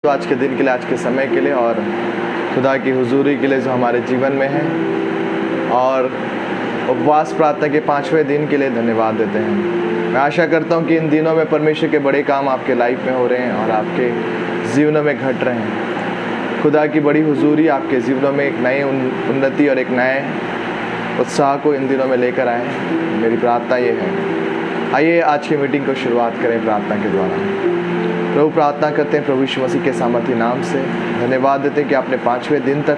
तो आज के दिन के लिए, आज के समय के लिए और खुदा की हुजूरी के लिए जो हमारे जीवन में है, और उपवास प्रार्थना के 5वें दिन के लिए धन्यवाद देते हैं। मैं आशा करता हूं कि इन दिनों में परमेश्वर के बड़े काम आपके लाइफ में हो रहे हैं और आपके जीवनों में घट रहे हैं। खुदा की बड़ी हुजूरी आपके जीवनों में एक नई उन्नति और एक नए उत्साह को इन दिनों में लेकर आए। मेरी प्रार्थना ये है। आइए आज की मीटिंग को शुरुआत करें प्रार्थना के द्वारा। प्रभु, प्रार्थना करते हैं प्रभु यीशु मसीह के सामर्थी नाम से। धन्यवाद देते हैं कि आपने 5वें दिन तक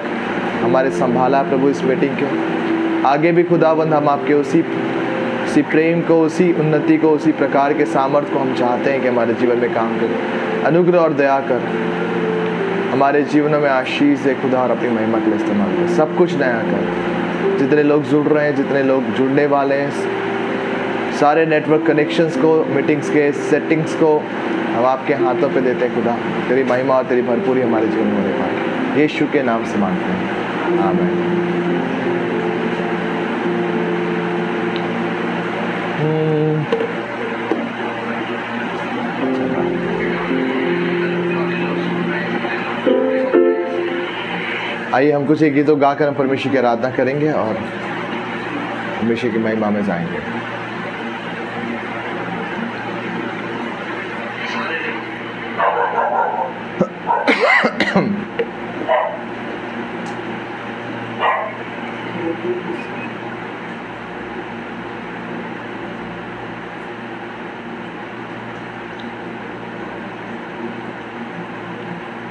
हमारे संभाला प्रभु। इस मीटिंग के आगे भी खुदाबंद हम आपके उसी प्रेम को, उसी उन्नति को, उसी प्रकार के सामर्थ्य को हम चाहते हैं कि हमारे जीवन में काम करें। अनुग्रह और दया कर हमारे जीवनों में आशीष दे खुदा, और अपनी महिमा के लिए इस्तेमाल कर। सब कुछ नया कर। जितने लोग जुड़ रहे हैं, जितने लोग जुड़ने वाले हैं, सारे नेटवर्क कनेक्शंस को, मीटिंग्स के सेटिंग्स को हम आपके हाथों पे देते हैं खुदा। तेरी महिमा और तेरी भरपूरी हमारे जीवन में होने पाए। यीशु के नाम से मांगते हैं, आमीन। आइए हम कुछ एक गीतों गाकर हम परमेश्वर की आराधना करेंगे और परमेश्वर की महिमा में जाएंगे।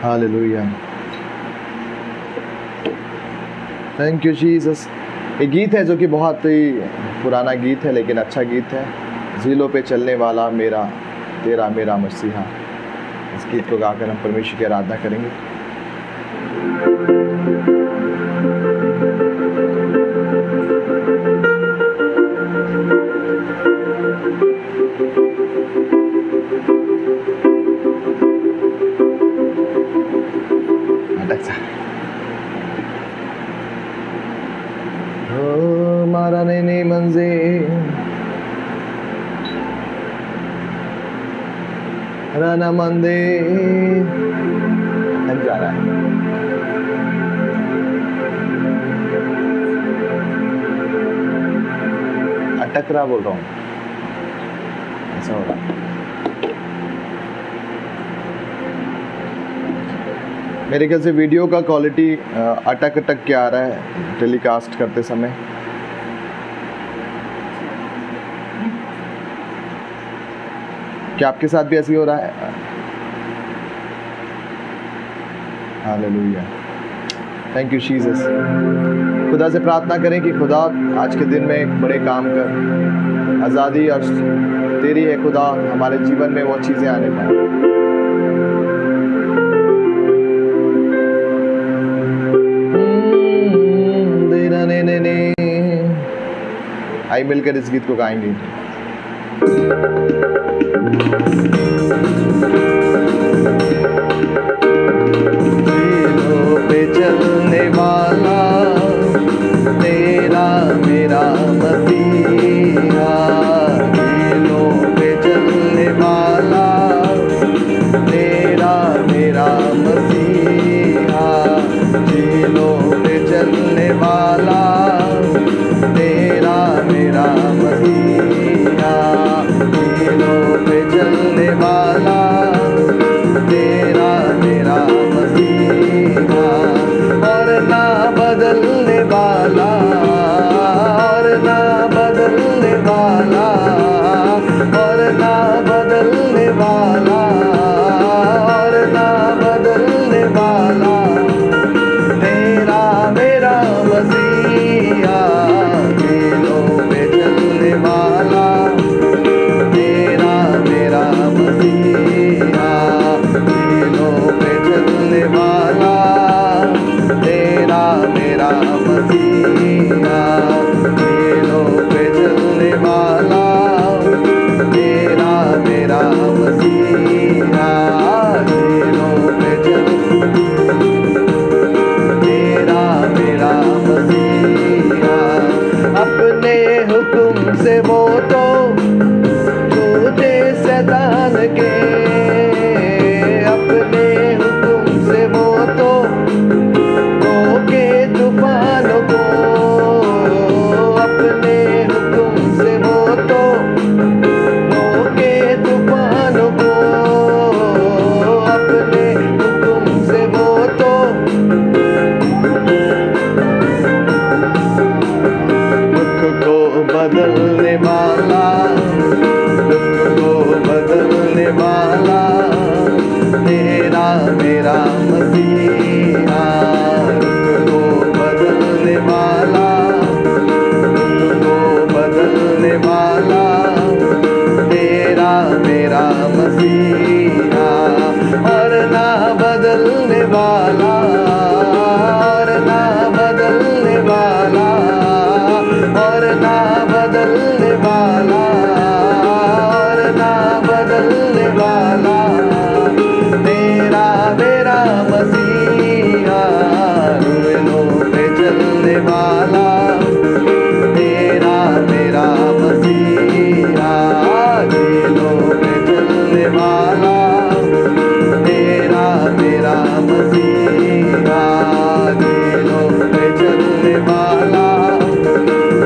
Hallelujah, thank you Jesus. एक गीत है जो कि बहुत ही पुराना गीत है, लेकिन अच्छा गीत है। झीलों पे चलने वाला मेरा तेरा मेरा मसीहा। इस गीत को गाकर हम परमेश्वर की आराधना करेंगे। मारा नहीं मंजे राना मंदे जा रहा है। अटक रहा बोल रहा हूँ, ऐसा हो रहा। मेरे ख्याल से वीडियो का क्वालिटी अटक के आ रहा है टेलीकास्ट करते समय। क्या आपके साथ भी ऐसे ही हो रहा है? Hallelujah, thank you Jesus. खुदा से प्रार्थना करें कि खुदा आज के दिन में एक बड़े काम कर। आज़ादी और तेरी है खुदा, हमारे जीवन में वो चीज़ें आने पाए। आई मिलकर इस गीत को गाएंगे। झीलों पे चलने वाला तेरा मेरा मसीहा। झीलों पे चलने वाला तेरा मेरा मसीहा। झीलों पे चलने वाला तेरा मेरा मसीहा। झीलों पे चलने वाला तेरा मेरा मसीहा। और ना बदलने वाला, और ना बदलने वाला, और ना बदलने वाला, और ना बदलने वाला तेरा मेरा मसीहा। झीलों पे चलने वाला तेरा मेरा मसीहा। मेरा मसीहा, रुख को बदलने वाला, रुख को बदलने वाला, तेरा मेरा मसीहा, और ना बदलने वाला, और ना बदलने वाला, और ना बदलने वाला, और ना बदलने वाला, तेरा मेरा मसीहा, रूलों पे चलने वाला, तेरा मेरा मसीहा, झीलों पे चलने वाला, तेरा मेरा मसीहा, झीलों पे चलने वाला,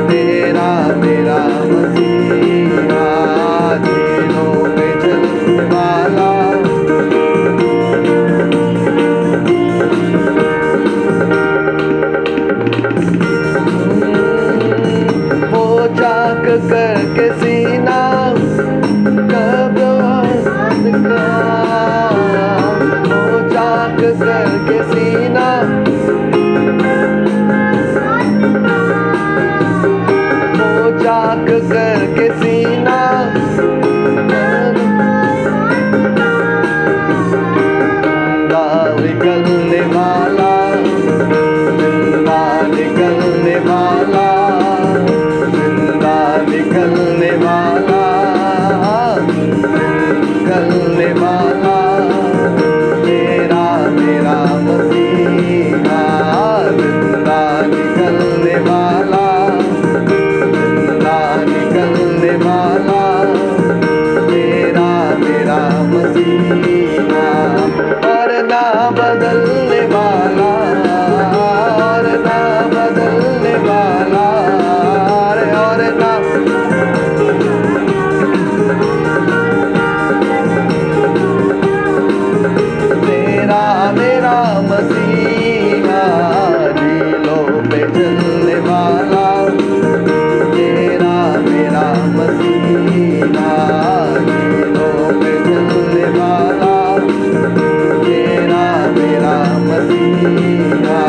तेरा मेरा मसीहा, झीलों पे चलने वाला। वो चाक करके सीना कब आजाद का, वो चाक करके सीना, वो चाक करके सीना, जिंदा निकलने वाला, जिंदा निकलने वाला, जिंदा निकलने वाला, निकलने वाला, तेरा मेरा मसीहा, जिंदा निकलने वाला, जिंदा निकलने वाला, तेरा मेरा मसीहा, और ना बदलने वाला, और ना बदलने वाला, और ना तेरा मेरा मसीहा, झीलों पे चलने वाला, तेरा मेरा मसीहा, झीलों पे चलने वाला, तेरा मेरा मसीहा,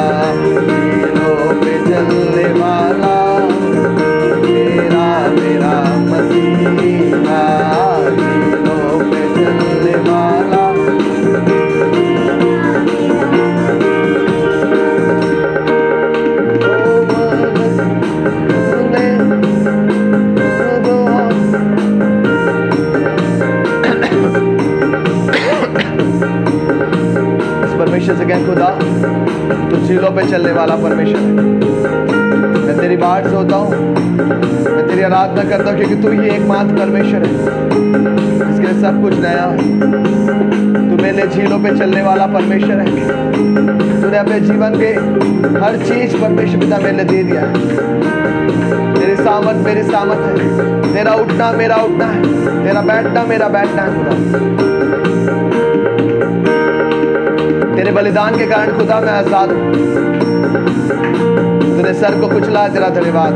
झीलों पे चलने वाला, तेरा मेरा मसीहा, झीलों पे चलने वाला। परमेश्वर से कह, खुदा तू झीलों पे चलने वाला परमेश्वर है। मैं तेरी बाट से होता हूँ, मैं तेरी आराधना करता हूँ, क्योंकि तू ही एकमात्र परमेश्वर है, इसके लिए सब कुछ नया है। तू मेरे लिए झीलों पे चलने वाला परमेश्वर है। तूने अपने जीवन के हर चीज परमेश्वर पिता मेरे लिए दे दिया है। तेरी सामर्थ मेरी सामर्थ है, तेरा उठना मेरा उठना है, तेरा बैठना मेरा बैठना है। खुदा तेरे बलिदान के कारण खुदा मैं आजाद हूं। तूने सर को कुचला, तेरा धन्यवाद।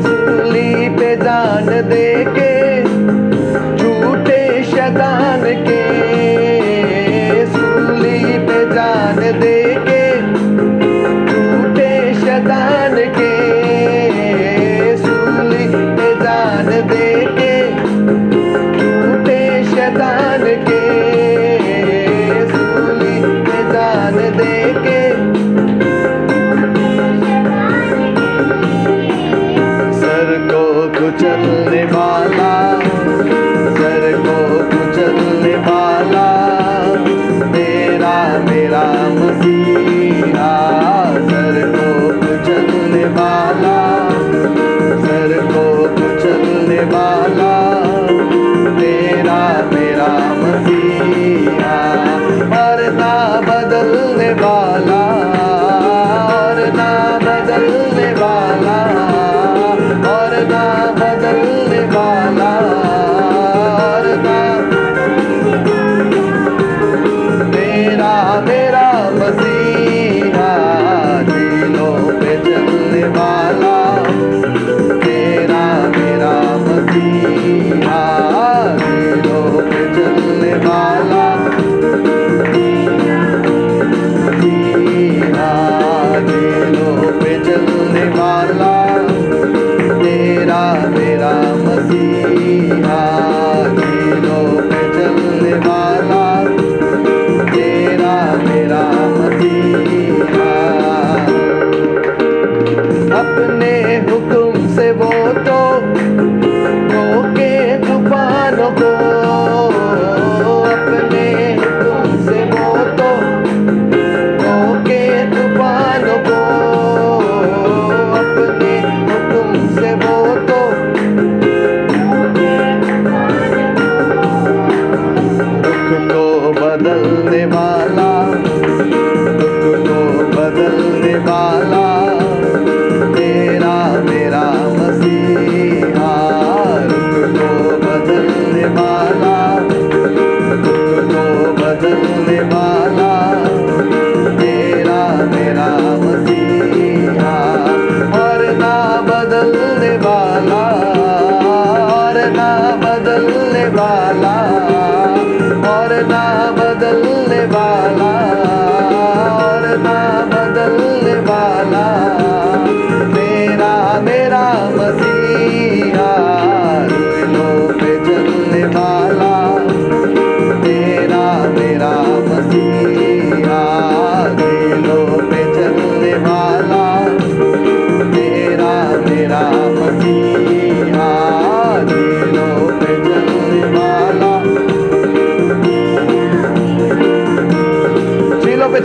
सूली पे जान दे के झूठे शैतान के, सूली पे जान दे के झूठे शैतान के, सूली पे जान दे के शैतान के, सूली पे जान दे के, सर को कुचलने वाला,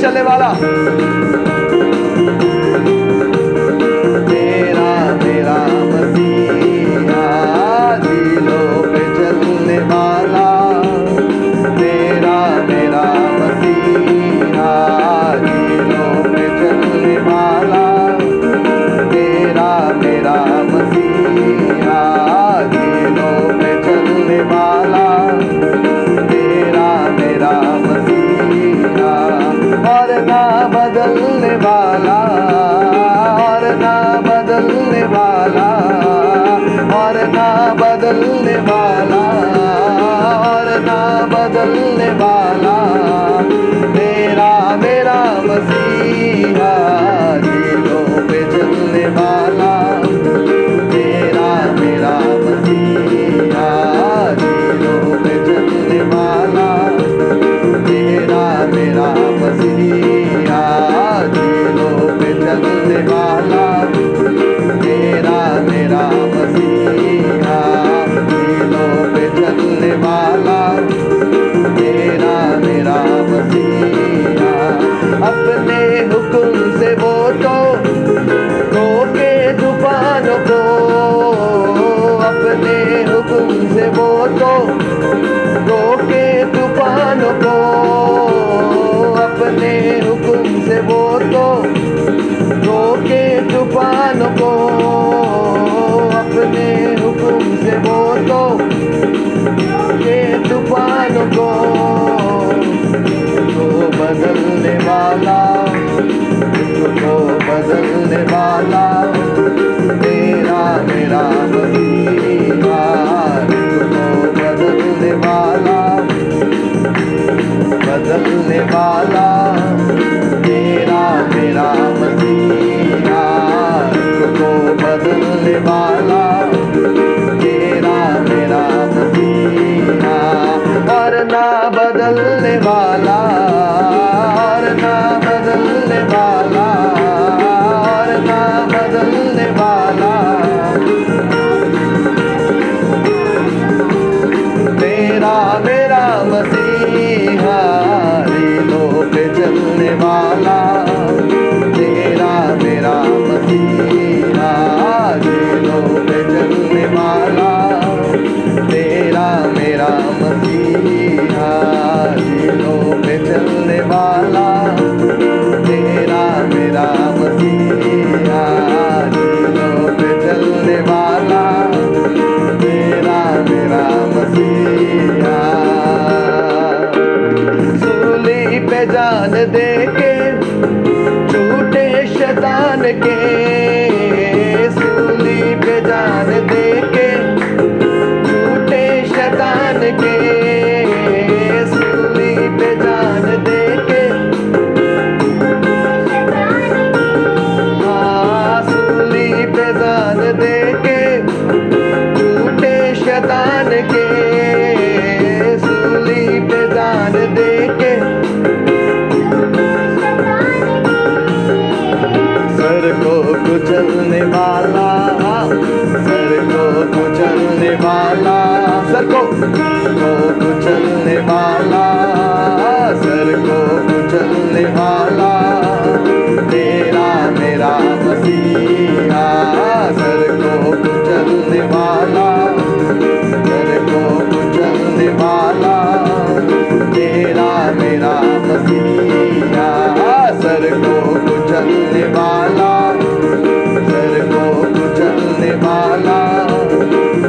चलने वाला, मेरा मेरा मसीहा झीलों पे चलने वाला, मेरा मेरा मसीहा झीलों पे चलने वाला, मेरा मेरा मसीहा झीलों पे चलने वाला, मेरा मेरा मसीहा और ना बदलने वाला, और ना बदलने वाला, और ना बदलने वाला, और ना बदलने वाला, मेरा मेरा मसीहा झीलों पे चलने वाला, मेरा मेरा मसीहा झीलों पे चलने वाला, मेरा मेरा मसीहा झीलों पे चलने वाला, मेरा मेरा मसीहा झीलों पे चलने वाला, मेरा मेरा मसीहा अपने हुक्म से वो तो रोके तूफानों को, अपने हुक्म से वो तो रोके तूफानों को, अपने हुक्म से वो तो रोके तूफानों को, अपने हुक्म से वो तो रोके तूफानों को बदलने वाला, को बदलने वाला, मेरा मेरा मसीहा को बदलने वाला, बदलने वाला, मेरा मेरा मसीहा को बदलने वाला, मेरा मेरा मसीहा और ना बदलने वाला, और ना बदलने वाला, और ना बदलने वाला, मेरा मेरा मसीहा झीलों पे चलने वाला, मेरा मेरा मसीहा झीलों पे चलने वाला, मेरा मेरा मसीहा झीलों पे चलने वाला, मेरा मेरा मसीहा झीलों पे चलने वाला, मेरा मेरा मसीहा सूली पे जान दे के झूठे शैतान के, सूली पे जान दे के झूठे शैतान के, सूली पे जान दे के, हाँ सूली पे जान दे के झूठे शैतान के, सूली पे जान दे के सर को कुचलने वाला, सर को कुचलने वाला, सर को कुचलने वाला, सर को कुचलने वाला, मेरा मेरा मसीहा सर को कुचलने वाला, सर को कुचलने वाला, मेरा मेरा मसीहा सर को कुचलने वाला, सर को कुचलने वाला,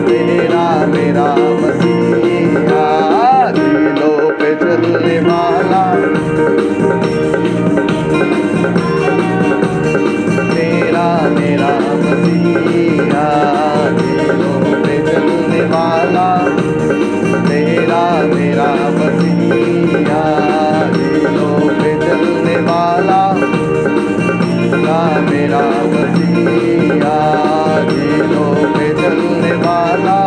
मेरा मेरा मसीहा झीलों पे चलने वाला, मेरा मेरा मसीहा झीलों पे चलने वाला, मेरा मेरा मसीहा झीलों पे चलने वाला, मेरा मसीहा झीलों पे चलने वाला,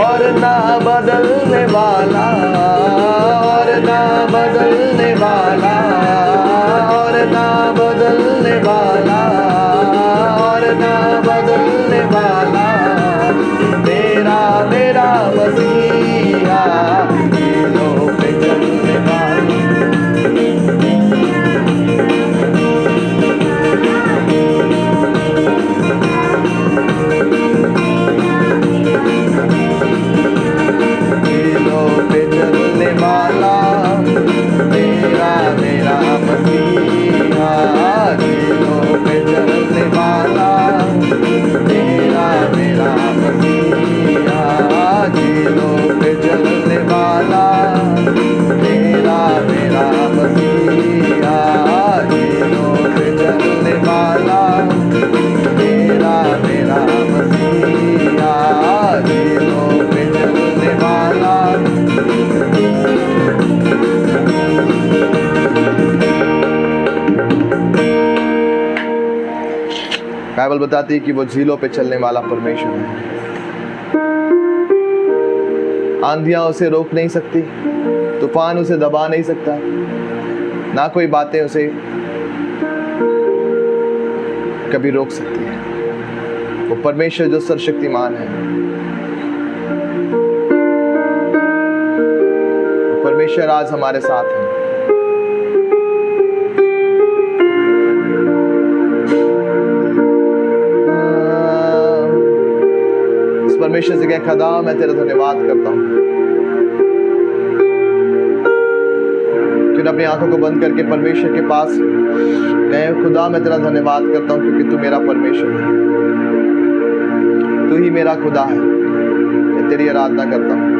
और ना बदलने वाला, और ना बदलने वाला, और ना बदलने वाला, और ना बदलने वाला, मेरा मेरा मसीहा बाइबल बताती है कि वो झीलों पे चलने वाला परमेश्वर है। आंधियां उसे रोक नहीं सकती, तूफान उसे दबा नहीं सकता, ना कोई बातें उसे कभी रोक सकती है। वो परमेश्वर जो सर्वशक्तिमान है, परमेश्वर आज हमारे साथ है। इस परमेश्वर से कह, खुदा मैं तेरा धन्यवाद करता हूँ। क्यों अपनी आंखों को बंद करके परमेश्वर के पास कहें, खुदा मैं तेरा धन्यवाद करता हूँ क्योंकि तू मेरा परमेश्वर है, तू ही मेरा खुदा है। मैं तेरी आराधना करता हूँ।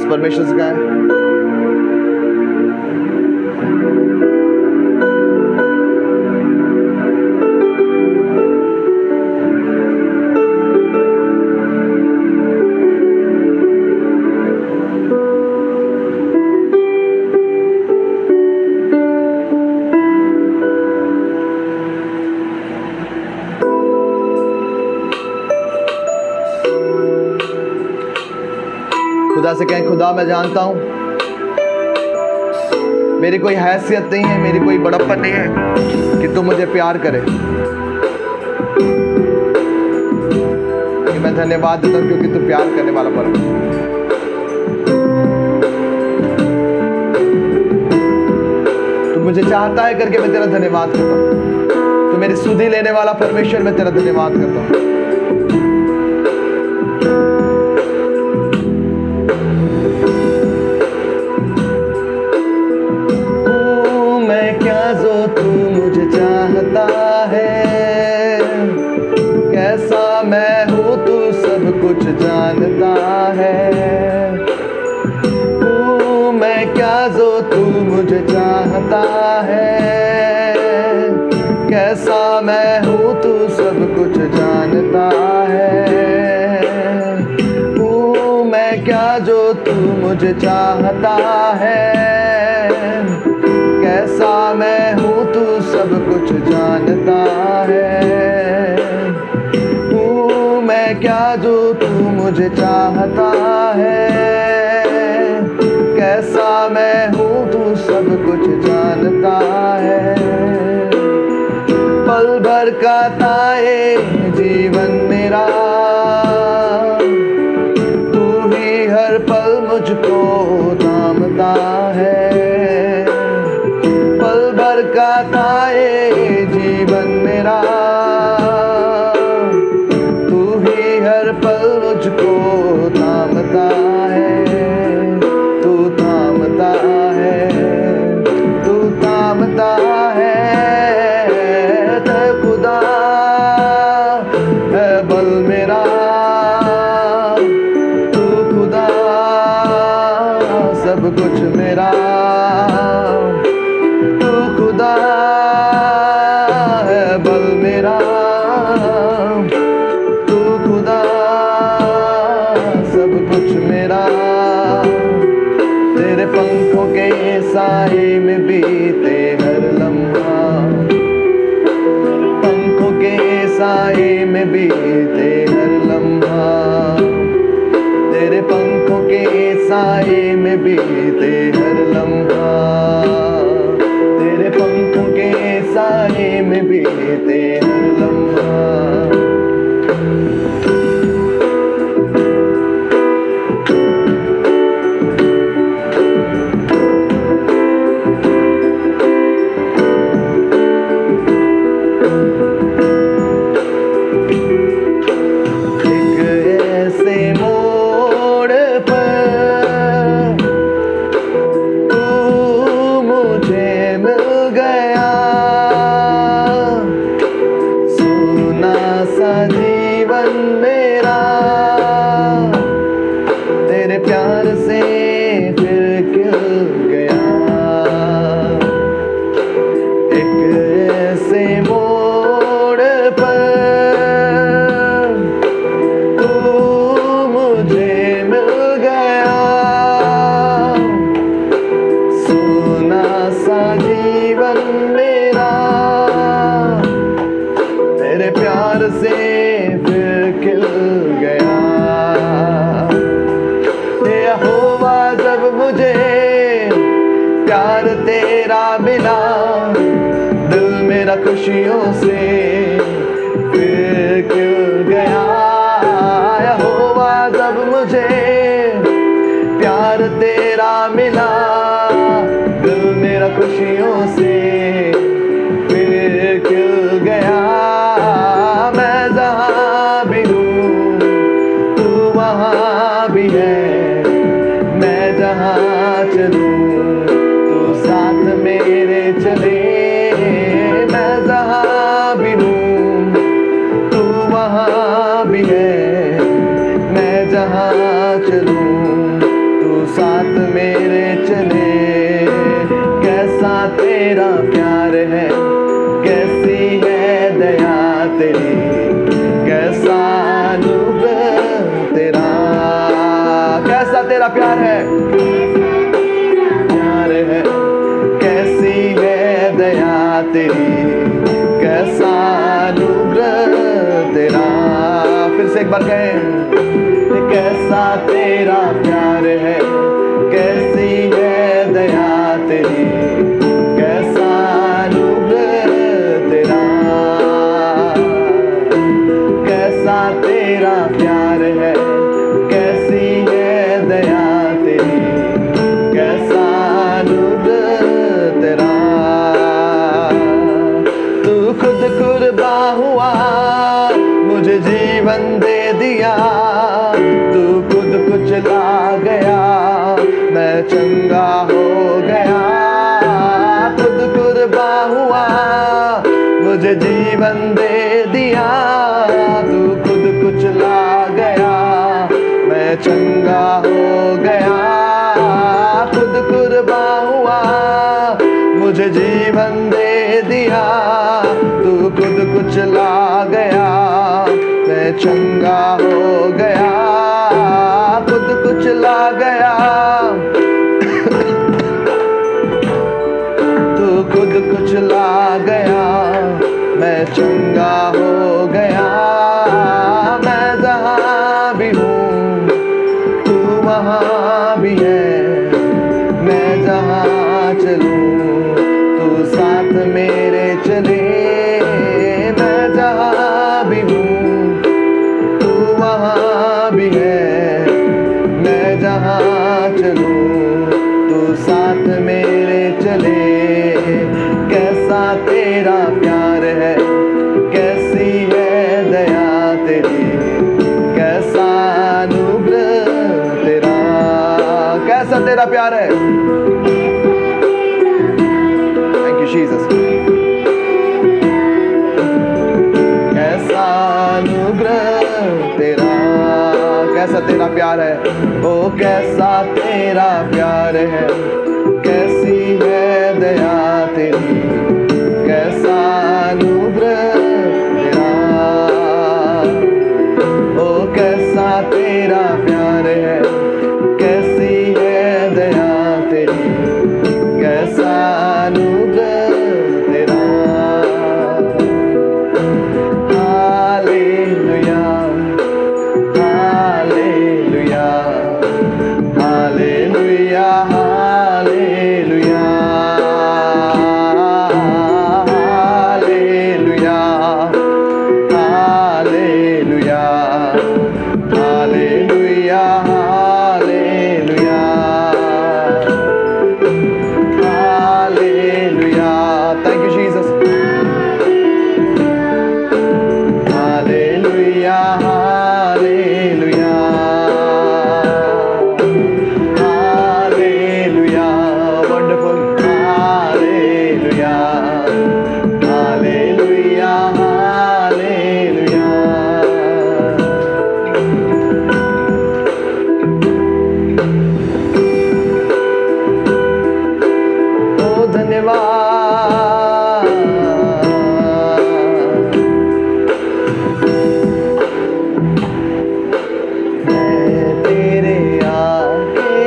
परमेश्वर से कहें, खुदा से कहें, खुदा मैं जानता हूं मेरी कोई हैसियत नहीं है, मेरी कोई बड़प्पन नहीं है कि तू मुझे प्यार करे। मैं धन्यवाद देता हूं क्योंकि तू प्यार करने वाला परमेश्वर। तू मुझे चाहता है करके मैं तेरा धन्यवाद करता हूं। तू मेरी सुधि लेने वाला परमेश्वर, मैं तेरा धन्यवाद करता हूं। कुछ जानता है तू, मैं क्या जो तू मुझे चाहता है, कैसा मैं हूँ तू सब कुछ जानता है। तू मैं क्या जो तू मुझे चाहता है, कैसा मैं हूँ तू सब कुछ जानता है। क्या जो तू मुझे चाहता है, कैसा मैं हूँ तू सब कुछ जानता है। पल भर का था ये जीवन मेरा, तू ही हर पल मुझको थामता है। पल भर का था ये जीवन मेरा, मुझको थामता है, तू थामता है, तू थामता है। ते खुदा है बल मेरा, तू खुदा सब कुछ मेरा। तू खुदा है बल मेरा, तेरे पंखों के साए में बीते हर लम्हा, पंखों के साए में बीते हर लम्हा, तेरे पंखों के साए में बीते हर लम्हा, तेरे पंखों के साए में बीते हर लम्हा। मेरा खुशियों से फिर क्यों गया। यहोवा जब मुझे प्यार तेरा मिला, दिल मेरा खुशियों से फिर क्यों गया। मैं जहाँ भी हूँ तू वहाँ भी है, मैं जहाँ चलूँ तू साथ मेरे चले। मैं जहाँ भी हूँ तू वहाँ भी है, मैं जहाँ चलूँ तू साथ मेरे चले। कैसा तेरा प्यार है, कैसी है दया तेरी, कैसा अनुग्रह तेरा। कैसा तेरा प्यार है, प्यार है, कैसी है दया तेरी, कैसा अनुग्रह तेरा। फिर से एक बार कहें, कैसा तेरा प्यार है, कैसी है दया तेरी, कैसा अनुग्रह तेरा। कैसा तेरा प्यार है, कैसी है दया तेरी, कैसा अनुग्रह तेरा। तू खुद कुर्बान हुआ, मुझे जीवन दे दिया। तू खुद कुचला गया, मैं चंगा हो गया। खुद कुर्बान हुआ, मुझे जीवन दे दिया। तू खुद कुचला गया, मैं चंगा हो गया। खुद कुर्बान हुआ, मुझे जीवन दे दिया। तू खुद कुचला गया, मैं चंगा हो गया। खुद कुचला गया, तू खुद कुचला गया, मैं चंगा हो गया। मैं जहाँ भी हूँ तू वहाँ भी है, मैं जहाँ चलूँ तू साथ मेरे चले। मैं जहाँ भी हूँ तू वहाँ भी है, मैं जहाँ चलूँ तू साथ मेरे चले। कैसा तेरा प्यार है, कैसी है दया तेरी, कैसा अनुग्रह तेरा। कैसा तेरा प्यार है, थैंक यू जीसस। कैसा अनुग्रह तेरा, कैसा तेरा प्यार है, ओ कैसा तेरा प्यार है, कैसी है दया तेरी, कैसा अनुग्रह तेरा। ओ कैसा तेरा प्यार है, कैसी है दया तेरी, कैसा अनुग्रह तेरा। Hallelujah, hallelujah, hallelujah, hallelujah, hallelujah, hallelujah, hallelujah, hallelujah. Thank you Jesus. Hallelujah, hallelujah, hallelujah, wonderful. Hallelujah, hallelujah, hallelujah. ओ धन्यवाद। मैं तेरे आगे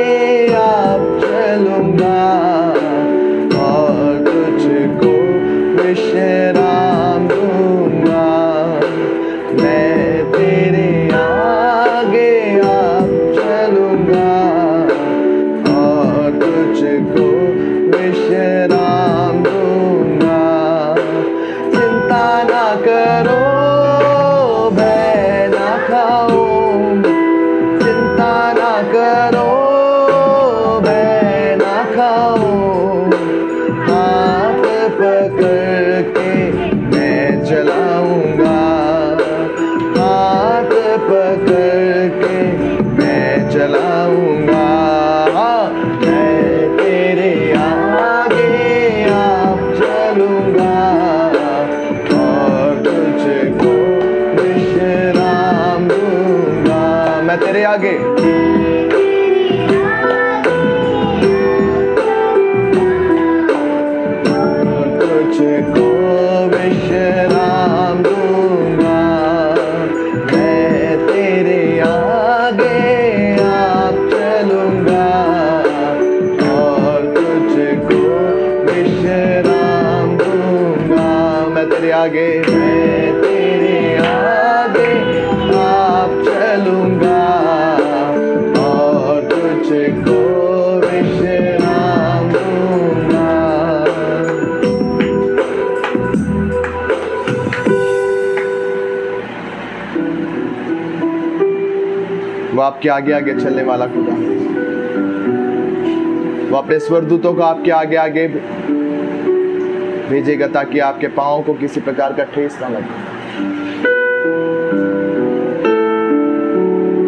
आप चलूंगा और तुझको विश्राम दूंगा। मैं तेरे आगे आप चलूंगा और तुझको विश्राम दूंगा। मैं तेरे आगे तुझको विश्राम दूंगा, मैं तेरे आगे आप चलूंगा और तुझको विश्राम दूंगा। मैं तेरे आगे आप चलूंगा और तुझको विश्राम दूंगा। वो आपके आगे आगे चलने वाला खुदा, वो अपने स्वरदूतों को आपके आगे आगे भेजेगा ताकि आपके पांव को किसी प्रकार का ठेस ना लगे।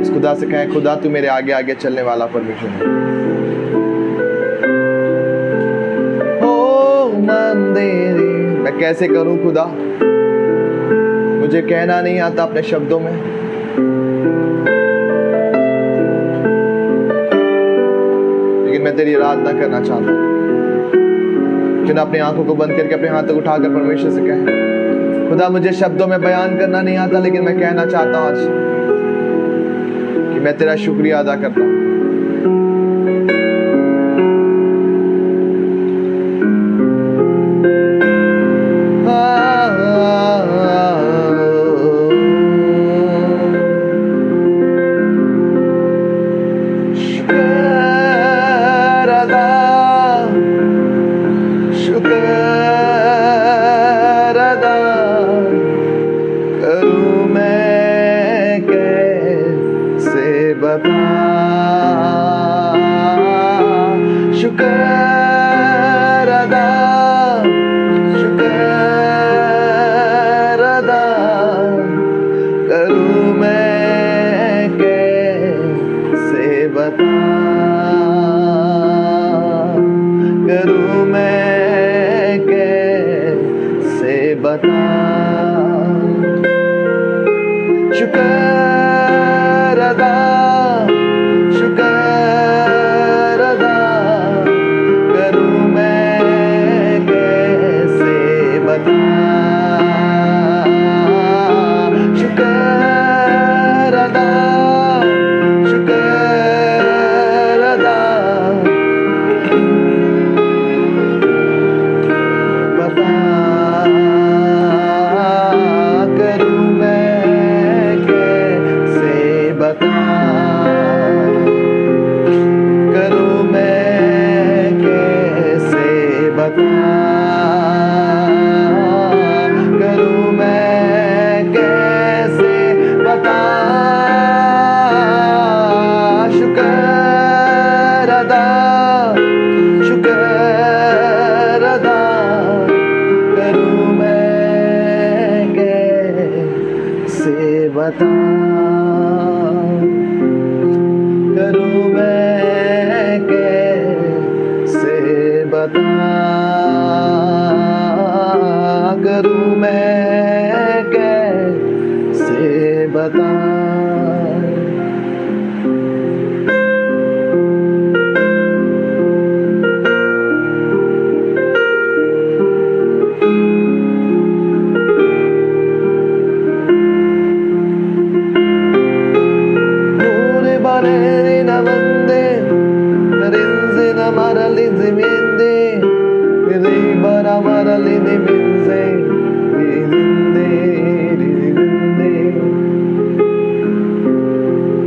इस खुदा से कहें, खुदा तू मेरे आगे आगे चलने वाला परमेश्वर है। ओ मंदिर मैं कैसे करूं खुदा, मुझे कहना नहीं आता अपने शब्दों में, लेकिन मैं तेरी आराधना करना चाहता हूं। फिर अपनी आंखों को बंद करके अपने हाथ तक उठाकर परमेश्वर से कहें, खुदा मुझे शब्दों में बयान करना नहीं आता, लेकिन मैं कहना चाहता हूं आज कि मैं तेरा शुक्रिया अदा करता हूं।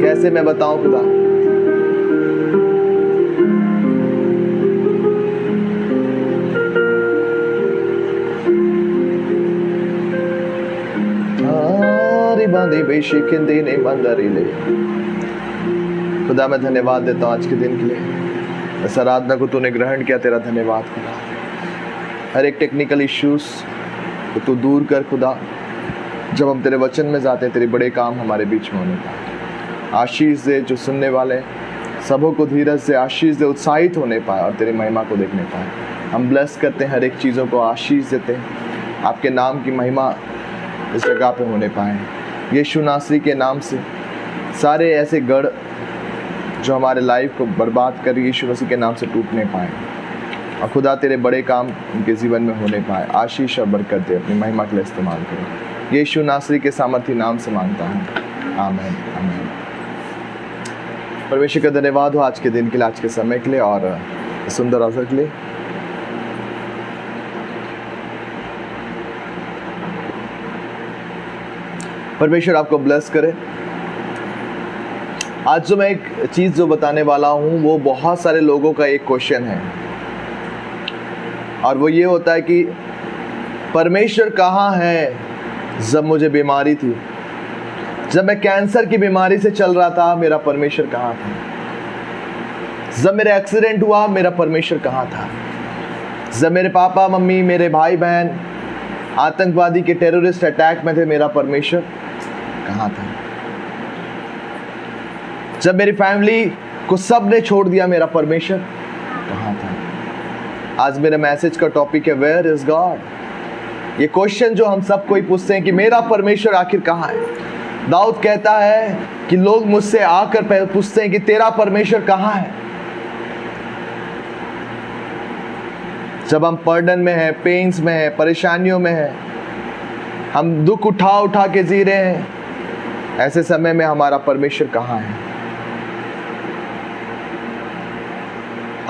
कैसे मैं बताऊं खुदा, खुदा मैं धन्यवाद देता हूँ आज के दिन के लिए, इस आराधना को तूने ग्रहण किया, तेरा धन्यवाद खुदा। हर एक टेक्निकल इश्यूज को तू दूर कर खुदा। जब हम तेरे वचन में जाते हैं, तेरे बड़े काम हमारे बीच में होने पाए। आशीष दे जो सुनने वाले सबों को, धीरज से आशीष दे, उत्साहित होने पाए और तेरी महिमा को देखने पाए। हम ब्लेस करते हैं, हर एक चीज़ों को आशीष देते हैं, आपके नाम की महिमा इस जगह पे होने पाए। यीशु नासरी के नाम से सारे ऐसे गढ़ जो हमारे लाइफ को बर्बाद कर यीशु मसीह के नाम से टूटने पाए, और खुदा तेरे बड़े काम उनके जीवन में होने पाए। आशीष और बरकत दे, अपनी महिमा के लिए इस्तेमाल करो। यीशु नासरी के सामर्थी नाम से मांगता हूँ, आमीन आमीन। परमेश्वर का धन्यवाद हो आज के दिन के लिए, आज के समय के लिए और सुंदर अवसर के लिए। परमेश्वर आपको ब्लेस करे। आज जो मैं एक चीज़ जो बताने वाला हूँ वो बहुत सारे लोगों का एक क्वेश्चन है, और वो ये होता है कि परमेश्वर कहाँ है जब मुझे बीमारी थी, जब मैं कैंसर की बीमारी से चल रहा था, मेरा परमेश्वर कहाँ था? जब मेरा एक्सीडेंट हुआ, मेरा परमेश्वर कहाँ था? जब मेरे पापा मम्मी, मेरे भाई बहन आतंकवादी के टेररिस्ट अटैक में थे, मेरा परमेश्वर कहाँ था? जब मेरी फैमिली को सब ने छोड़ दिया, मेरा परमेश्वर कहाँ था? आज मेरे मैसेज का टॉपिक है वेयर इज गॉड। ये क्वेश्चन जो हम सब कोई पूछते हैं कि मेरा परमेश्वर आखिर कहाँ है। दाऊद कहता है कि लोग मुझसे आकर पूछते हैं कि तेरा परमेश्वर कहाँ है। जब हम बर्डन में हैं, पेन्स में हैं, परेशानियों में हैं, हम दुख उठा उठा के जी रहे हैं, ऐसे समय में हमारा परमेश्वर कहाँ है?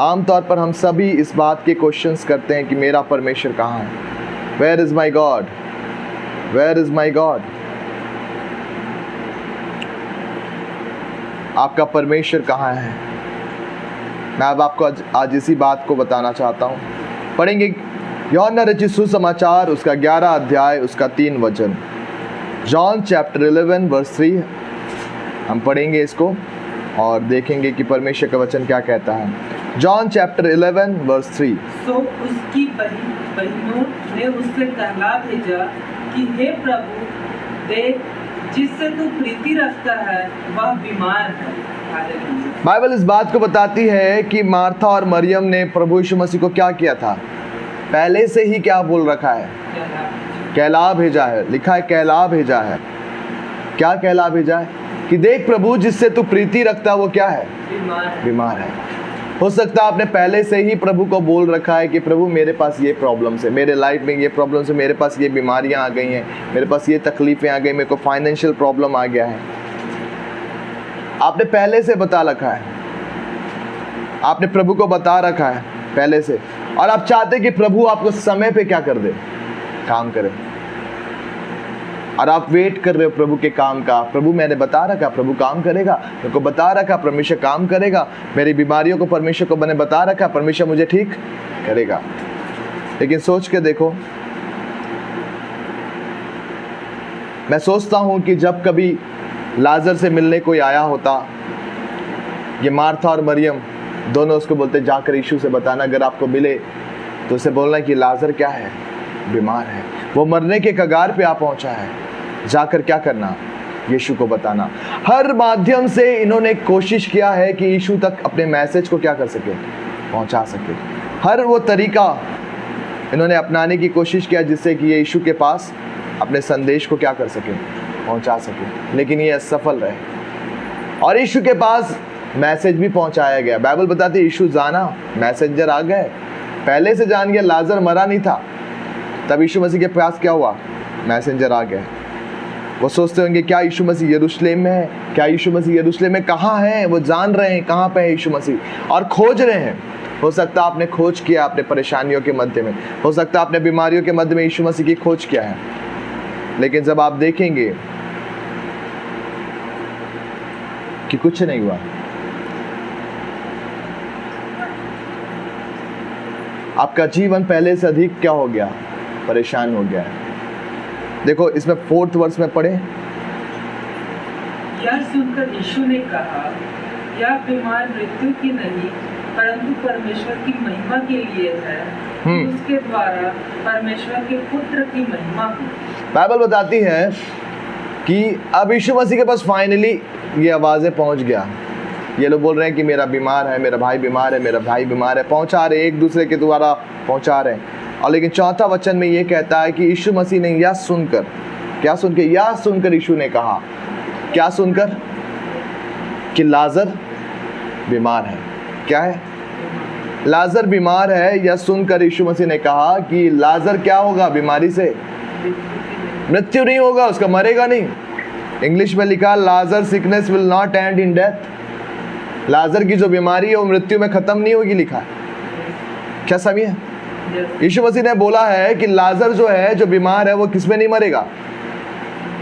आमतौर पर हम सभी इस बात के क्वेश्चंस करते हैं कि मेरा परमेश्वर कहाँ है? Where is my God? Where is my God? आपका परमेश्वर कहाँ है? मैं अब आपको आज इसी बात को बताना चाहता हूँ। पढ़ेंगे यूहन्ना रचित सुसमाचार उसका 11 अध्याय उसका 3 वचन। जॉन चैप्टर 11 वर्स 3 हम पढ़ेंगे इसको और देखेंगे कि परमेश्वर का वचन क्या कहता है। John chapter 11 verse 3। सो उसकी बहनों ने उससे कहला भेजा कि हे प्रभु, देख जिससे तू प्रीति रखता है वह बीमार है। बाइबल इस बात को बताती है कि मार्था और मरियम ने प्रभु यीशु मसीह को क्या किया था? पहले से ही क्या बोल रखा है? कहला भेजा है। लिखा है कहला भेजा है। क्या कहला भेजा है? कि देख प्रभु, जिससे तू प्रीति रखता है वो क्या है? बीमार है। हो सकता है आपने पहले से ही प्रभु को बोल रखा है कि प्रभु मेरे पास ये प्रॉब्लम्स है, मेरे लाइफ में ये प्रॉब्लम्स है, मेरे पास ये बीमारियां आ गई हैं, मेरे पास ये तकलीफें आ गई, मेरे को फाइनेंशियल प्रॉब्लम आ गया है। आपने पहले से बता रखा है, आपने प्रभु को बता रखा है पहले से, और आप चाहते हैं कि प्रभु आपको समय पे क्या कर दे? काम करे। और आप वेट कर रहे हो प्रभु के काम का। प्रभु मैंने बता रखा, प्रभु काम करेगा, मेरे को बता रखा परमेश्वर काम करेगा, मेरी बीमारियों को परमेश्वर को मैंने बता रखा, परमेश्वर मुझे ठीक करेगा। लेकिन सोच के देखो, मैं सोचता हूं कि जब कभी लाजर से मिलने कोई आया होता, ये मार्था और मरियम दोनों उसको बोलते जाकर यीशु से बताना, अगर आपको मिले तो उसे बोलना कि लाजर क्या है? बीमार है, वो मरने के कगार पे आ पहुंचा है। जाकर क्या करना? यीशु को बताना। हर माध्यम से इन्होंने कोशिश किया है कि यीशु तक अपने मैसेज को क्या कर सके? पहुंचा सके। हर वो तरीका इन्होंने अपनाने की कोशिश किया जिससे कि ये यीशु के पास अपने संदेश को क्या कर सके? पहुंचा सके। लेकिन ये असफल रहे, और यीशु के पास मैसेज भी पहुंचाया गया। बाइबल बताती है यीशु जाना, मैसेंजर आ गए, पहले से जान गया लाजर मरा नहीं था, तब यीशु मसीह के पास क्या हुआ? मैसेंजर आ गए। वो सोचते होंगे क्या यीशु मसीह यरूशलेम में है? क्या यीशु मसीह यरूशलेम में कहाँ है? वो जान रहे हैं कहाँ पे है यीशु मसीह, और खोज रहे हैं। हो सकता है आपने खोज किया अपने परेशानियों के मध्य में, हो सकता है आपने बीमारियों के मध्य में यीशु मसीह की खोज किया है, लेकिन जब आप देखेंगे कि कुछ नहीं हुआ, आपका जीवन पहले से अधिक क्या हो गया? परेशान हो गया है। देखो इसमें 4th वर्ष में पढ़े, यह सुनकर यीशु ने कहा, यह बीमार मृत्यु की नहीं परंतु परमेश्वर की महिमा के लिए है, कि उसके द्वारा परमेश्वर के पुत्र की महिमा हो। बाइबल बताती है कि अब यीशु मसीह के पास फाइनली ये आवाज़ें पहुंच गया। ये लोग बोल रहे हैं कि मेरा बीमार है, मेरा भाई बीमार है, मेरा भाई बीमार है, पहुंचा रहे, एक दूसरे के द्वारा पहुंचा रहे हैं। और लेकिन 4था वचन में ये कहता है कि यीशु मसीह ने यह सुनकर, क्या सुनकर? यह सुनकर यीशु ने कहा, क्या सुनकर? कि लाजर बीमार है। क्या है? लाजर बीमार है। यह सुनकर यीशु मसीह ने कहा कि लाजर क्या होगा? बीमारी से मृत्यु नहीं होगा, उसका मरेगा नहीं। इंग्लिश में लिखा Lazarus sickness will not end in death. लाजर की जो बीमारी है वो मृत्यु में खत्म नहीं होगी, लिखा है। क्या समझे? यीशु मसीह ने बोला है कि लाजर जो है, जो बीमार है, वो किस में नहीं मरेगा?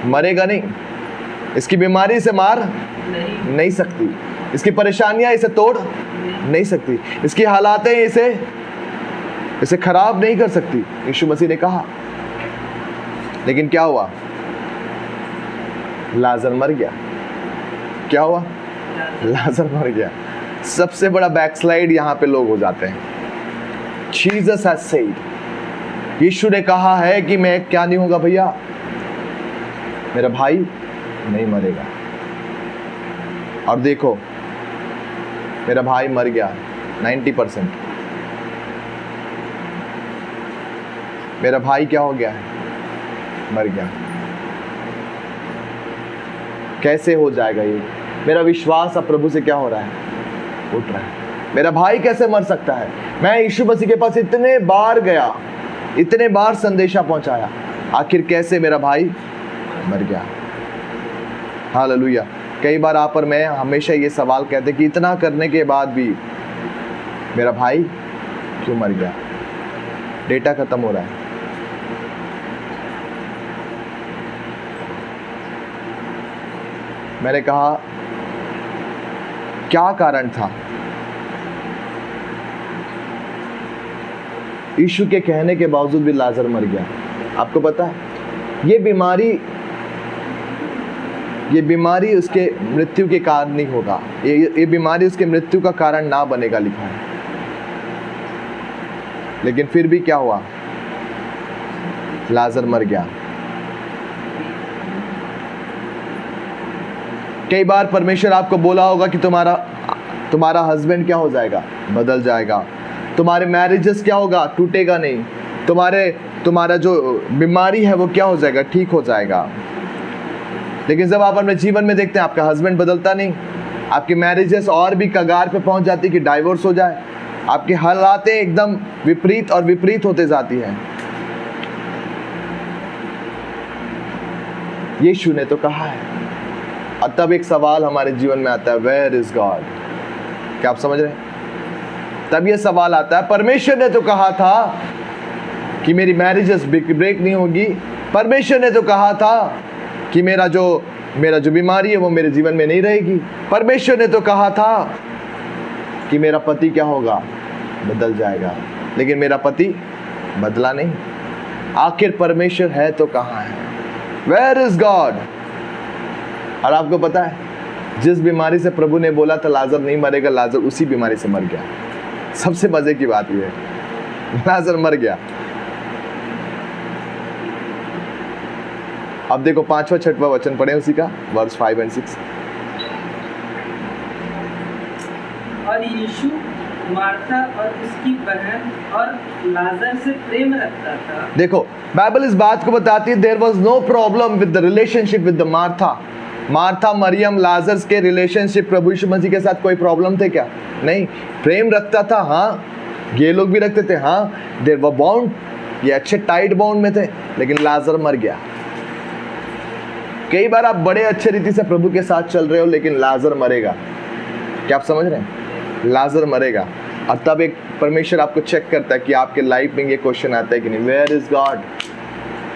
मरेगा नहीं। इसकी बीमारी से मार नहीं सकती, इसकी परेशानियां इसे तोड़ नहीं सकती, इसकी हालातें इसे खराब नहीं कर सकती, यीशु मसीह ने कहा। लेकिन क्या हुआ? लाजर मर गया। क्या हुआ? लाजर मर गया। सबसे बड़ा बैकस्लाइड यहां पे लोग हो जाते हैं। जीसस हैज सेड, यीशु ने कहा है कि मैं क्या नहीं होगा भैया, मेरा भाई नहीं मरेगा। और देखो, मेरा भाई मर गया 90%। मेरा भाई क्या हो गया है? मर गया। कैसे हो जाएगा ये? मेरा विश्वास अब प्रभु से क्या हो रहा है? उठ रहा है। मेरा भाई कैसे मर सकता है? मैं यीशु मसीह के पास इतने बार गया, इतने बार संदेशा पहुंचाया, आखिर कैसे मेरा भाई मर गया? हालेलुया। कई बार आप और मैं हमेशा ये सवाल कहते कि इतना करने के बाद भी मेरा भाई क्यों मर गया? डेटा खत्म हो रहा है। मैंने कहा क्या कारण था? यीशु के कहने के बावजूद भी लाजर मर गया। आपको पता है, ये बीमारी उसके मृत्यु के कारण नहीं होगा। ये बीमारी उसके मृत्यु का कारण ना बनेगा, लिखा है। लेकिन फिर भी क्या हुआ? लाजर मर गया। कई बार परमेश्वर आपको बोला होगा कि तुम्हारा हस्बैंड क्या हो जाएगा? बदल जाएगा। तुम्हारे मैरिजेस क्या होगा? टूटेगा नहीं। तुम्हारा जो बीमारी है वो क्या हो जाएगा? ठीक हो जाएगा। लेकिन जब आप अपने जीवन में देखते हैं आपका हस्बैंड बदलता नहीं, आपकी मैरिजेस और भी कगार पे पहुंच जाती कि डाइवोर्स हो जाए, आपकी हालातें एकदम विपरीत होते जाती हैं। यीशु ने तो कहा है। और तब एक सवाल हमारे जीवन में आता है, वेयर इज गॉड? क्या आप समझ रहे हैं? तब ये सवाल आता है, परमेश्वर ने तो कहा था कि मेरी मैरिजेस ब्रेक नहीं होगी। परमेश्वर ने तो कहा था कि मेरा जो बीमारी है वो मेरे जीवन में नहीं रहेगी। परमेश्वर ने तो कहा था कि मेरा पति क्या होगा? बदल जाएगा। लेकिन मेरा पति बदला नहीं। आखिर परमेश्वर है तो कहाँ है? Where is God? और आपको पता है, जिस बीमारी से प्रभु ने बोला था लाजर नहीं मरेगा, लाजर उसी बीमारी से मर गया। सबसे मजे की बात यह है, लाजर मर गया। अब देखो 5वां 6वां वचन पढ़े उसी का, वर्स 5 और 6। और यीशु मार्था और उसकी बहन और लाजर से प्रेम रखता था। देखो, बाइबल इस बात को बताती है, there was no problem with the relationship with the Martha मरियम लाजर के रिलेशनशिप प्रभु यीशु मसीह के साथ कोई प्रॉब्लम थे क्या? नहीं। प्रेम रखता था, हाँ। ये लोग भी रखते थे, हाँ। देयर वर बाउंड, ये अच्छे टाइट बाउंड में थे। लेकिन लाजर मर गया। कई बार आप बड़े अच्छे रीति से प्रभु के साथ चल रहे हो, लेकिन लाजर मरेगा। क्या आप समझ रहे हैं? लाजर मरेगा। और तब एक परमेश्वर आपको चेक करता है कि आपके लाइफ में ये क्वेश्चन आता है कि नहीं, वेयर इज गॉड?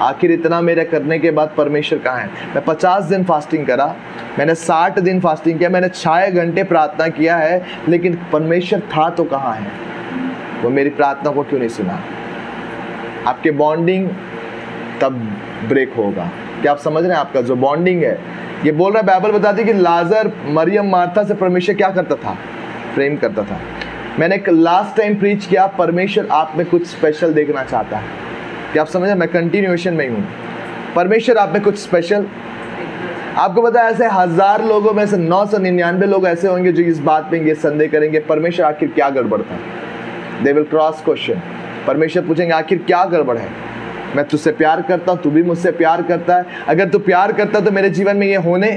आखिर इतना मेरे करने के बाद परमेश्वर कहाँ है? मैं 50 दिन फास्टिंग करा, मैंने 60 दिन फास्टिंग किया, मैंने 6 घंटे प्रार्थना किया है, लेकिन परमेश्वर था तो कहाँ है? वो मेरी प्रार्थना को क्यों नहीं सुना? आपके बॉन्डिंग तब ब्रेक होगा। क्या आप समझ रहे हैं? आपका जो बॉन्डिंग है, ये बोल रहा है, बाइबल बताती है कि लाजर मरियम मार्था से परमेश्वर क्या करता था? प्रेम करता था। मैंने लास्ट टाइम प्रीच किया, परमेश्वर आप में कुछ स्पेशल देखना चाहता है। क्या आप समझ रहे हैं? मैं कंटिन्यूएशन में हूँ। परमेश्वर आप में कुछ स्पेशल, आपको पता है, ऐसे 1000 लोगों में से 999 लोग ऐसे होंगे जो इस बात पे ये संदेह करेंगे, परमेश्वर आखिर क्या गड़बड़ था? They will cross question. परमेश्वर पूछेंगे आखिर क्या गड़बड़ है? मैं तुझसे प्यार करता हूँ, तू भी मुझसे प्यार करता है। अगर तू प्यार करता तो मेरे जीवन में ये होने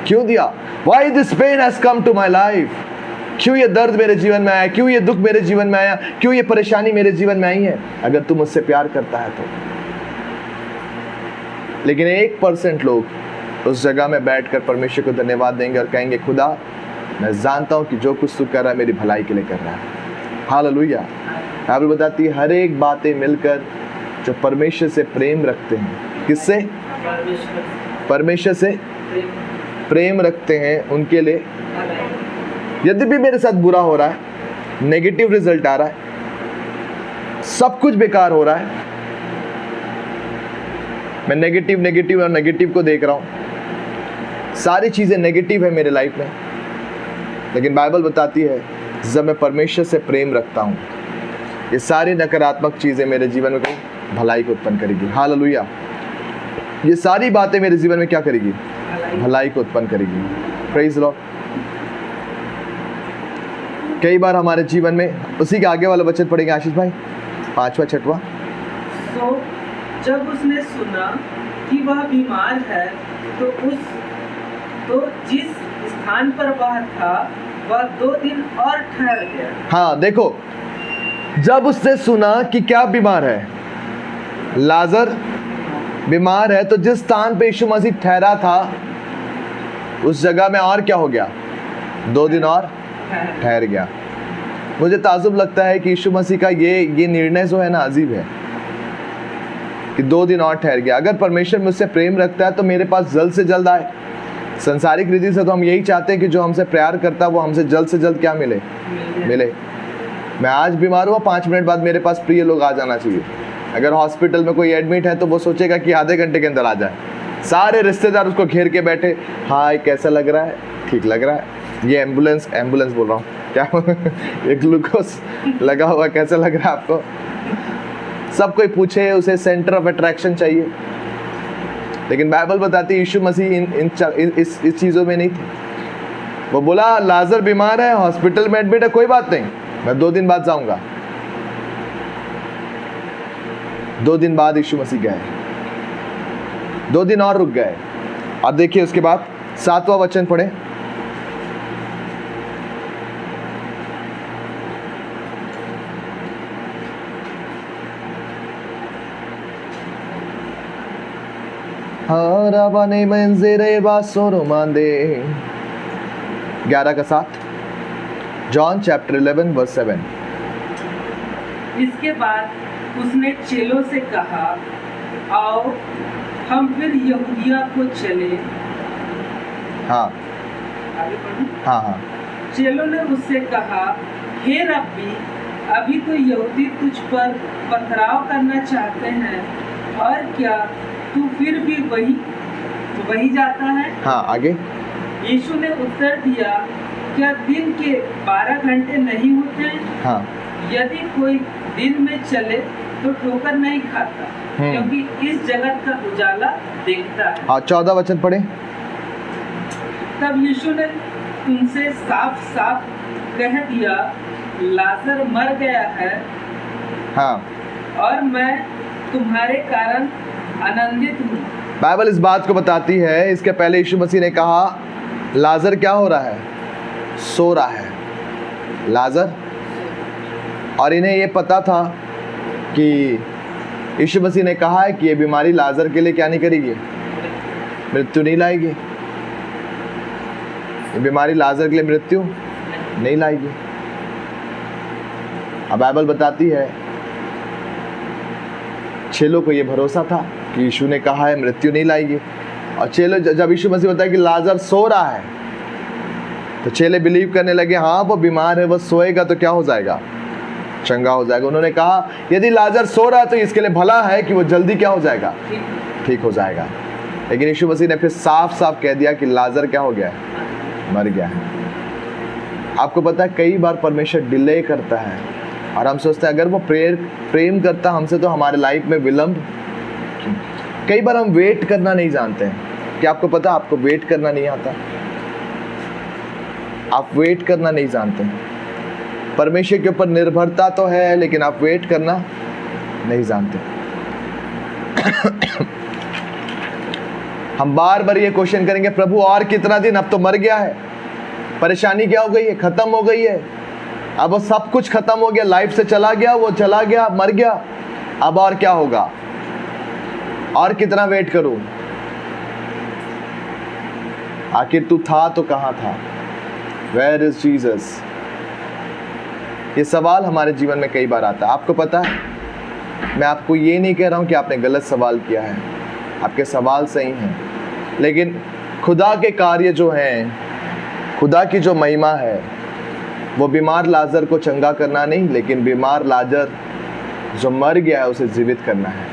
क्यों दिया? Why this pain has come to my life? क्यों ये दर्द मेरे जीवन में आया? क्यों ये दुख मेरे जीवन में आया? क्यों ये परेशानी मेरे जीवन में आई है? अगर तू मुझसे प्यार करता है तो। लेकिन 1% लोग उस जगह में बैठकर परमेश्वर को धन्यवाद देंगे और कहेंगे, खुदा मैं जानता हूं कि जो कुछ तू कर रहा है मेरी भलाई के लिए कर रहा है। हालेलुया। बाइबल बताती है हर एक बातें मिलकर जो परमेश्वर से प्रेम रखते हैं, किससे? परमेश्वर से प्रेम रखते हैं उनके लिए। यद्यपि मेरे साथ बुरा हो रहा है, नेगेटिव रिजल्ट आ रहा है, सब कुछ बेकार हो रहा है, मैं नेगेटिव और नेगेटिव को देख रहा हूं, सारी चीजें नेगेटिव है मेरे लाइफ में, लेकिन बाइबल बताती है जब मैं परमेश्वर से प्रेम रखता हूं, ये सारी नकारात्मक चीजें मेरे जीवन में कोई भलाई को उत्पन्न करेगी। हालेलुया। ये सारी बातें मेरे जीवन में क्या करेगी? भलाई को उत्पन्न करेगी। Praise Lord. कई बार हमारे जीवन में, उसी के आगे वाला वचन पढ़ेंगे आशीष भाई, 5वां 6वां। तो जब उसने सुना कि वह बीमार है तो जिस स्थान पर वह था वह 2 दिन और ठहर गया। हाँ देखो, जब उसने सुना कि क्या बीमार है, लाजर बीमार है, तो जिस स्थान पे यीशु मसीह ठहरा था उस जगह में और क्या हो गया? 2 दिन और ठहर गया। मुझे ताजुब लगता है कि यीशु मसीह का ये निर्णय जो है ना, अजीब है कि 2 दिन और ठहर गया। अगर परमेश्वर मुझसे प्रेम रखता है तो मेरे पास जल्द से जल्द आए। संसारिक रीति से तो हम यही चाहते हैं कि जो हमसे प्यार करता है वो हमसे जल्द से जल्द क्या मिले। मैं आज बीमार हुआ, 5 मिनट बाद मेरे पास प्रिय लोग आ जाना चाहिए। अगर हॉस्पिटल में कोई एडमिट है तो वो सोचेगा कि आधे घंटे के अंदर आ जाए। सारे रिश्तेदार उसको घेर के बैठे, हाय कैसा लग रहा है? ठीक लग रहा है। ये एम्बुलेंस बोल रहा हूँ क्या ये ग्लूकोज लगा हुआ, कैसा लग रहा है आपको? सब कोई पूछे, उसे सेंटर ऑफ अट्रैक्शन चाहिए। लेकिन बाइबल बताती है यीशु मसीह इस चीज़ों में नहीं थे। वो बोला लाजर बीमार है, हॉस्पिटल में एडमिट है, कोई बात नहीं, मैं 2 दिन बाद जाऊंगा। 2 दिन बाद यीशु मसीह गए, 2 दिन और रुक गए। और देखिए उसके बाद 7वां वचन पढ़े। हराबाने मंज़िरे बासोरो मांदे 11 का 7, जॉन चैप्टर 11 वर्स 7। इसके बाद उसने चेलों से कहा, आओ हम फिर यहूदिया को चले। हाँ आगे पढ़ो। हाँ। चेलों ने उससे कहा, हे रब्बी, अभी तो यहूदी तुझ पर पथराव करना चाहते हैं, और क्या तू फिर भी वही जाता है? हाँ आगे। यीशु ने उत्तर दिया, क्या दिन के 12 घंटे नहीं होते? हाँ। यदि कोई दिन में चले तो ठोकर नहीं खाता, क्योंकि इस जगत का उजाला देखता है। हाँ 14 वचन पढ़े। तब यीशु ने उनसे साफ साफ कह दिया, लाजर मर गया है। हाँ। और मैं तुम्हारे कारण आनंदित हूँ। बाइबल इस बात को बताती है, इसके पहले यीशु मसीह ने कहा लाजर क्या हो रहा है? सो रहा है लाजर। और इन्हें ये पता था कि यीशु मसीह ने कहा है कि ये बीमारी लाजर के लिए क्या नहीं करेगी? मृत्यु नहीं लाएगी। ये बीमारी लाजर के लिए मृत्यु नहीं लाएगी। अब बाइबल बताती है चेलों को ये भरोसा था कि यीशु ने कहा है मृत्यु नहीं लाएगी। और चेले, जब यीशु मसीह बताया कि लाजर सो रहा है, तो चेले बिलीव करने लगे, हाँ वो बीमार है, वो सोएगा तो क्या हो जाएगा? चंगा हो जाएगा। उन्होंने कहा यदि लाजर सो रहा है तो इसके लिए भला है कि वो जल्दी क्या हो जाएगा? ठीक हो जाएगा। लेकिन यीशु मसीह ने फिर साफ साफ कह दिया कि लाजर क्या हो गया है? मर गया है। आपको पता है कई बार परमेश्वर डिले करता है और हम सोचते हैं अगर वो प्रेम करता हमसे तो हमारे लाइफ में विलंब। कई बार हम वेट करना नहीं जानते हैं। क्या आपको पता, आपको वेट करना नहीं आता? आप वेट करना नहीं जानते। परमेश्वर के ऊपर निर्भरता तो है, लेकिन आप वेट करना नहीं जानते। हम बार बार ये क्वेश्चन करेंगे, प्रभु और कितना दिन, अब तो मर गया है, परेशानी क्या हो गई है, खत्म हो गई है, अब वो सब कुछ खत्म हो गया, लाइफ से चला गया, वो चला गया, मर गया, अब और क्या होगा, और कितना वेट करूं, आखिर तू था तो कहां था, वेयर इज जीसस। ये सवाल हमारे जीवन में कई बार आता है। आपको पता है, मैं आपको ये नहीं कह रहा हूं कि आपने गलत सवाल किया है, आपके सवाल सही हैं, लेकिन खुदा के कार्य जो हैं, खुदा की जो महिमा है, वो बीमार लाजर को चंगा करना नहीं, लेकिन बीमार लाजर जो मर गया है उसे जीवित करना है।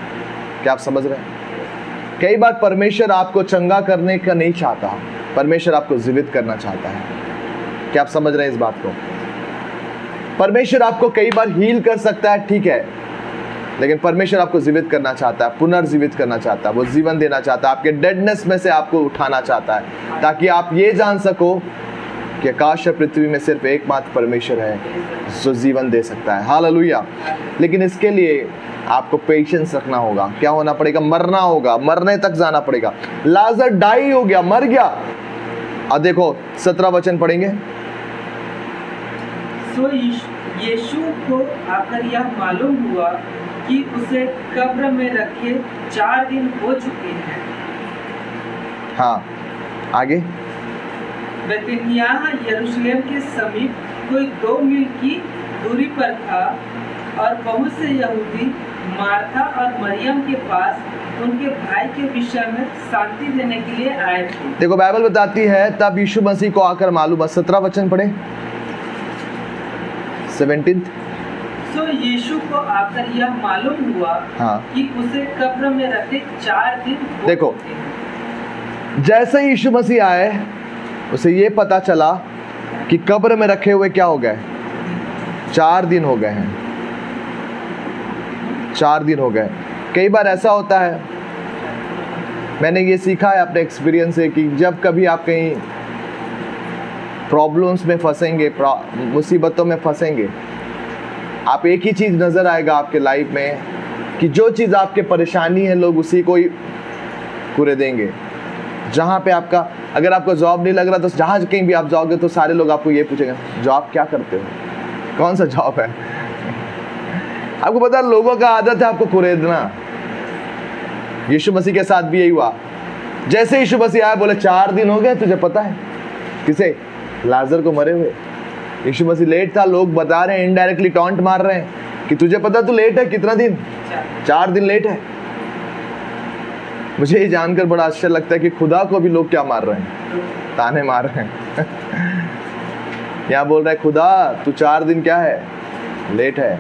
क्या आप समझ रहे हैं? कई बार परमेश्वर आपको चंगा करने का नहीं चाहता, परमेश्वर आपको जीवित करना चाहता है। क्या आप समझ रहे हैं इस बात को? परमेश्वर आपको कई बार हील कर सकता है, ठीक है, लेकिन परमेश्वर आपको जीवित करना चाहता है, पुनर्जीवित करना चाहता है, वो जीवन देना चाहता है, आपके डेडनेस में से आपको उठाना चाहता है, ताकि आप ये जान सको कि आकाश और पृथ्वी में सिर्फ एकमात्र परमेश्वर है जो जीवन दे सकता है। हालेलुया। लेकिन इसके लिए आपको पेशेंस रखना होगा। क्या होना पड़ेगा? मरना होगा, मरने तक जाना पड़ेगा। लाजर डाई हो गया, मर गया। अब देखो 17 वचन पढ़ेंगे। सो यीशु को आकर यह मालूम हुआ कि उसे कब्र में रखे 4 दिन हो चुके हैं। हाँ, आगे। बेतनियाह यरूशलेम के समीप कोई 2 मील की दूरी पर था, और बहुत से यहूदी मार्था और मरियम के पास उनके भाई के विषय में शांति देने के लिए आए थे। देखो बाइबल बताती है तब यीशु मसीह को आकर मालूम। 17 वचन पढ़े, 17। सो यीशु को आकर यह मालूम हुआ कि उसे कब्र में रखे 4 दिन हो देखो चुके हैं। जैसे यीशु मसीह आए उसे ये पता चला कि कब्र में रखे हुए क्या हो गए, 4 दिन हो गए हैं, 4 दिन हो गए। कई बार ऐसा होता है, मैंने ये सीखा है अपने एक्सपीरियंस से, कि जब कभी आप कहीं प्रॉब्लम्स में फंसेंगे, मुसीबतों में फंसेंगे, आप एक ही चीज़ नज़र आएगा आपके लाइफ में कि जो चीज़ आपके परेशानी है लोग उसी को ही पूरे देंगे। जहाँ पे आपका, अगर आपको जॉब नहीं लग रहा तो जहाँ कहीं भी आप जाओगे तो सारे लोग आपको ये पूछेंगे, जॉब क्या करते हो, कौन सा जॉब है। आपको पता है लोगों का आदत है आपको कुरेदना। यीशु मसीह के साथ भी यही हुआ। जैसे यीशु मसीह आया बोले 4 दिन हो गए, तुझे पता है किसे? लाजर को मरे हुए। यीशु मसीह लेट था, लोग बता रहे हैं, इनडायरेक्टली टॉन्ट मार रहे हैं कि तुझे पता तू लेट है, कितना दिन? 4 दिन लेट है। मुझे ये जानकर बड़ा आश्चर्य लगता है कि खुदा को भी लोग क्या मार रहे हैं, ताने मार रहे हैं। यहाँ बोल रहा है खुदा तू 4 दिन क्या है, लेट है।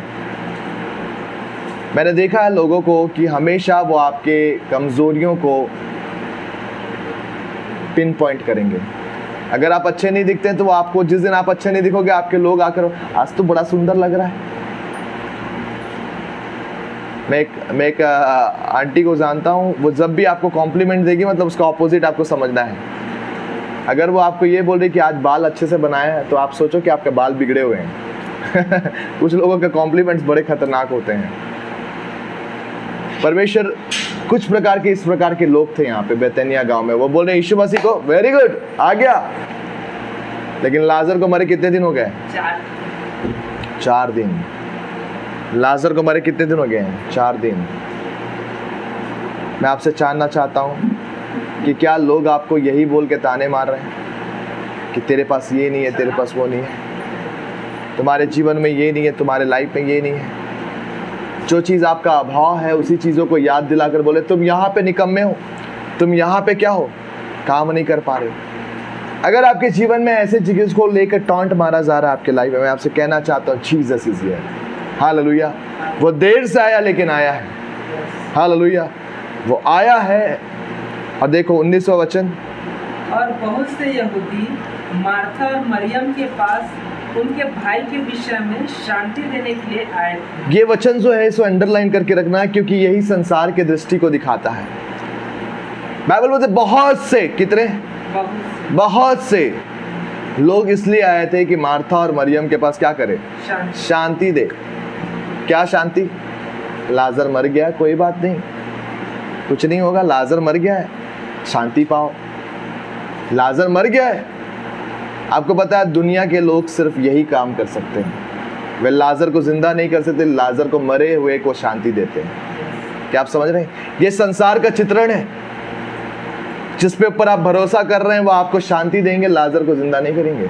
मैंने देखा है लोगों को कि हमेशा वो आपके कमजोरियों को पिन पॉइंट करेंगे। अगर आप अच्छे नहीं दिखते हैं तो वो आपको, जिस दिन आप अच्छे नहीं दिखोगे, आपके लोग आकर आज तो बड़ा सुंदर लग रहा है। मैं एक आंटी को जानता हूँ, वो जब भी आपको कॉम्प्लीमेंट देगी मतलब उसका ऑपोजिट आपको समझना है। अगर वो आपको ये बोल रही कि आज बाल अच्छे से बनाए हैं तो आप सोचो कि आपके बाल बिगड़े हुए हैं। कुछ लोगों के कॉम्प्लीमेंट्स बड़े खतरनाक होते हैं। परमेश्वर, कुछ प्रकार के इस प्रकार के लोग थे यहाँ पे बेतनिया गांव में। वो बोल रहे यीशु मसीह को वेरी गुड आ गया, लेकिन लाजर को मरे कितने दिन हो गए? 4 दिन। लाजर को मरे कितने दिन हो गए हैं? 4 दिन। मैं आपसे जानना चाहता हूँ कि क्या लोग आपको यही बोल के ताने मार रहे हैं कि तेरे पास ये नहीं है, तेरे पास वो नहीं है, तुम्हारे जीवन में ये नहीं है, तुम्हारे लाइफ में ये नहीं है। जो चीज़ आपका अभाव है उसी चीज़ों को याद दिलाकर बोले तुम यहाँ पे निकम्मे हो, तुम यहाँ पे क्या हो, काम नहीं कर पा रहे हो। अगर आपके जीवन में ऐसे चीज़ को लेकर टॉन्ट मारा जा रहा है आपके लाइफ में, मैं आपसे कहना चाहता हूँ जीसस इज हियर। हालेलुया। वो देर से आया लेकिन आया है। हालेलुया, वो आया है। और देखो 19वां वचन। और बहुत से यहूदी मार्था और मरियम के पास उनके भाई के विषय में शांति देने के लिए आए थे। ये वचन जो है इसको अंडरलाइन करके रखना है, क्योंकि यही संसार के दृष्टि को दिखाता है। बाइबल में बहुत से, कितने? बहुत से लोग इसलिए आए थे कि मार्था और मरियम के पास क्या करे? शांति दे। क्या शांति? लाजर मर गया, कोई बात नहीं, कुछ नहीं होगा, लाजर मर गया है, शांति पाओ। लाजर मर गया है। आपको पता है दुनिया के लोग सिर्फ यही काम कर सकते हैं, वे लाजर को जिंदा नहीं कर सकते, लाजर को मरे हुए को शांति देते हैं। क्या आप समझ रहे हैं? ये संसार का चित्रण है। जिस पे ऊपर आप भरोसा कर रहे हैं वो आपको शांति देंगे, लाजर को जिंदा नहीं करेंगे।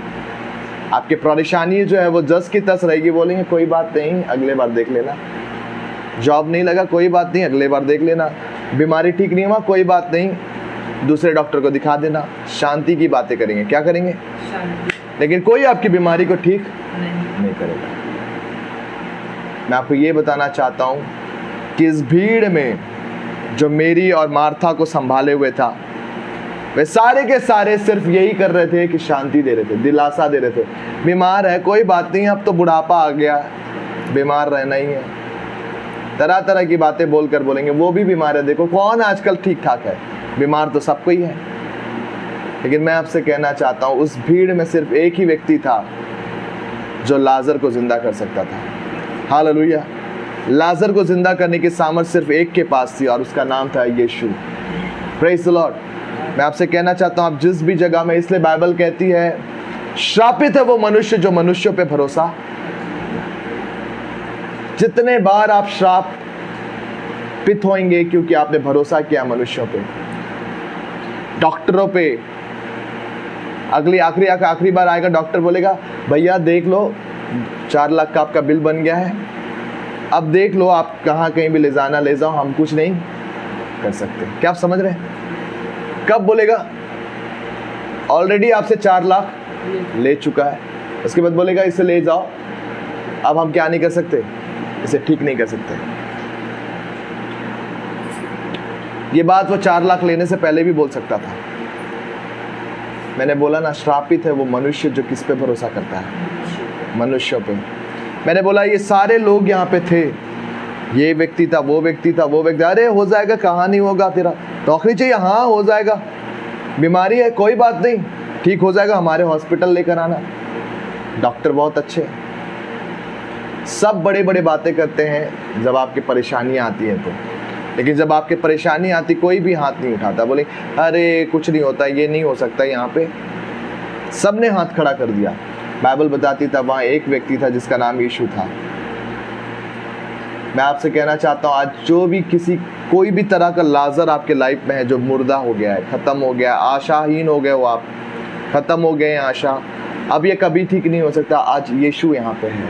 आपकी परेशानी जो है वो जस की तस रहेगी, बोलेंगे कोई बात नहीं, अगले बार देख लेना। जॉब नहीं लगा, कोई बात नहीं, अगले बार देख लेना। बीमारी ठीक नहीं हुआ, कोई बात नहीं, दूसरे डॉक्टर को दिखा देना। शांति की बातें करेंगे। क्या करेंगे? शांति। लेकिन कोई आपकी बीमारी को ठीक नहीं करेगा। मैं आपको ये बताना चाहता हूँ कि इस भीड़ में जो मेरी और मार्था को संभाले हुए था, वे सारे के सारे सिर्फ यही कर रहे थे कि शांति दे रहे थे, दिलासा दे रहे थे। बीमार है, कोई बात नहीं, अब तो बुढ़ापा आ गया, बीमार रहना ही है। तरह तरह की बातें बोलकर बोलेंगे वो भी बीमार है, देखो कौन आजकल ठीक ठाक है, बीमार तो सबको ही है। लेकिन मैं आपसे कहना चाहता हूँ उस भीड़ में सिर्फ एक ही व्यक्ति था जो लाजर को जिंदा कर सकता था। हालेलुया। लाजर को जिंदा करने की सामर्थ्य सिर्फ एक के पास थी और उसका नाम था यीशु। Praise the Lord. मैं आपसे कहना चाहता हूँ आप जिस भी जगह में, इसलिए बाइबल कहती है श्रापित है वो मनुष्य जो मनुष्यों पे भरोसा। जितने बार आप श्रापित होंगे क्योंकि आपने भरोसा किया मनुष्यों पे, डॉक्टरों पे। आखिरी बार आएगा डॉक्टर बोलेगा भैया देख लो 4 लाख का आपका बिल बन गया है, अब देख लो आप कहाँ कहीं भी ले जाना ले जाओ, हम कुछ नहीं कर सकते। क्या आप समझ रहे हैं? कब बोलेगा? ऑलरेडी आपसे 4 लाख ले चुका है, उसके बाद बोलेगा इसे ले जाओ, अब हम क्या नहीं कर सकते, इसे ठीक नहीं कर सकते। ये बात वो 4 लाख लेने से पहले भी बोल सकता था। मैंने बोला ना श्रापित है वो मनुष्य जो किस पे भरोसा करता है, मनुष्यों पे। मैंने बोला ये सारे लोग यहाँ पे थे, ये व्यक्ति था, वो व्यक्ति था, वो व्यक्ति, अरे हो जाएगा, कहाँ नहीं होगा, तेरा नौकरी चाहिए, हाँ हो जाएगा, बीमारी है, कोई बात नहीं, ठीक हो जाएगा, हमारे हॉस्पिटल लेकर आना, डॉक्टर बहुत अच्छे। सब बड़े बड़े बातें करते हैं जब आपकी परेशानियाँ आती हैं तो, लेकिन जब आपकी परेशानी आती कोई भी हाथ नहीं उठाता, बोले अरे कुछ नहीं होता, ये नहीं हो सकता। यहाँ पे सबने हाथ खड़ा कर दिया। बाइबल बताती था वहाँ एक व्यक्ति था जिसका नाम यीशु था। मैं आपसे कहना चाहता हूँ आज जो भी कोई भी तरह का लाजर आपके लाइफ में है जो मुर्दा हो गया है, खत्म हो गया, आशाहीन हो गए हो, आप खत्म हो गए हैं आशा, अब ये कभी ठीक नहीं हो सकता, आज यीशु यहाँ पे है,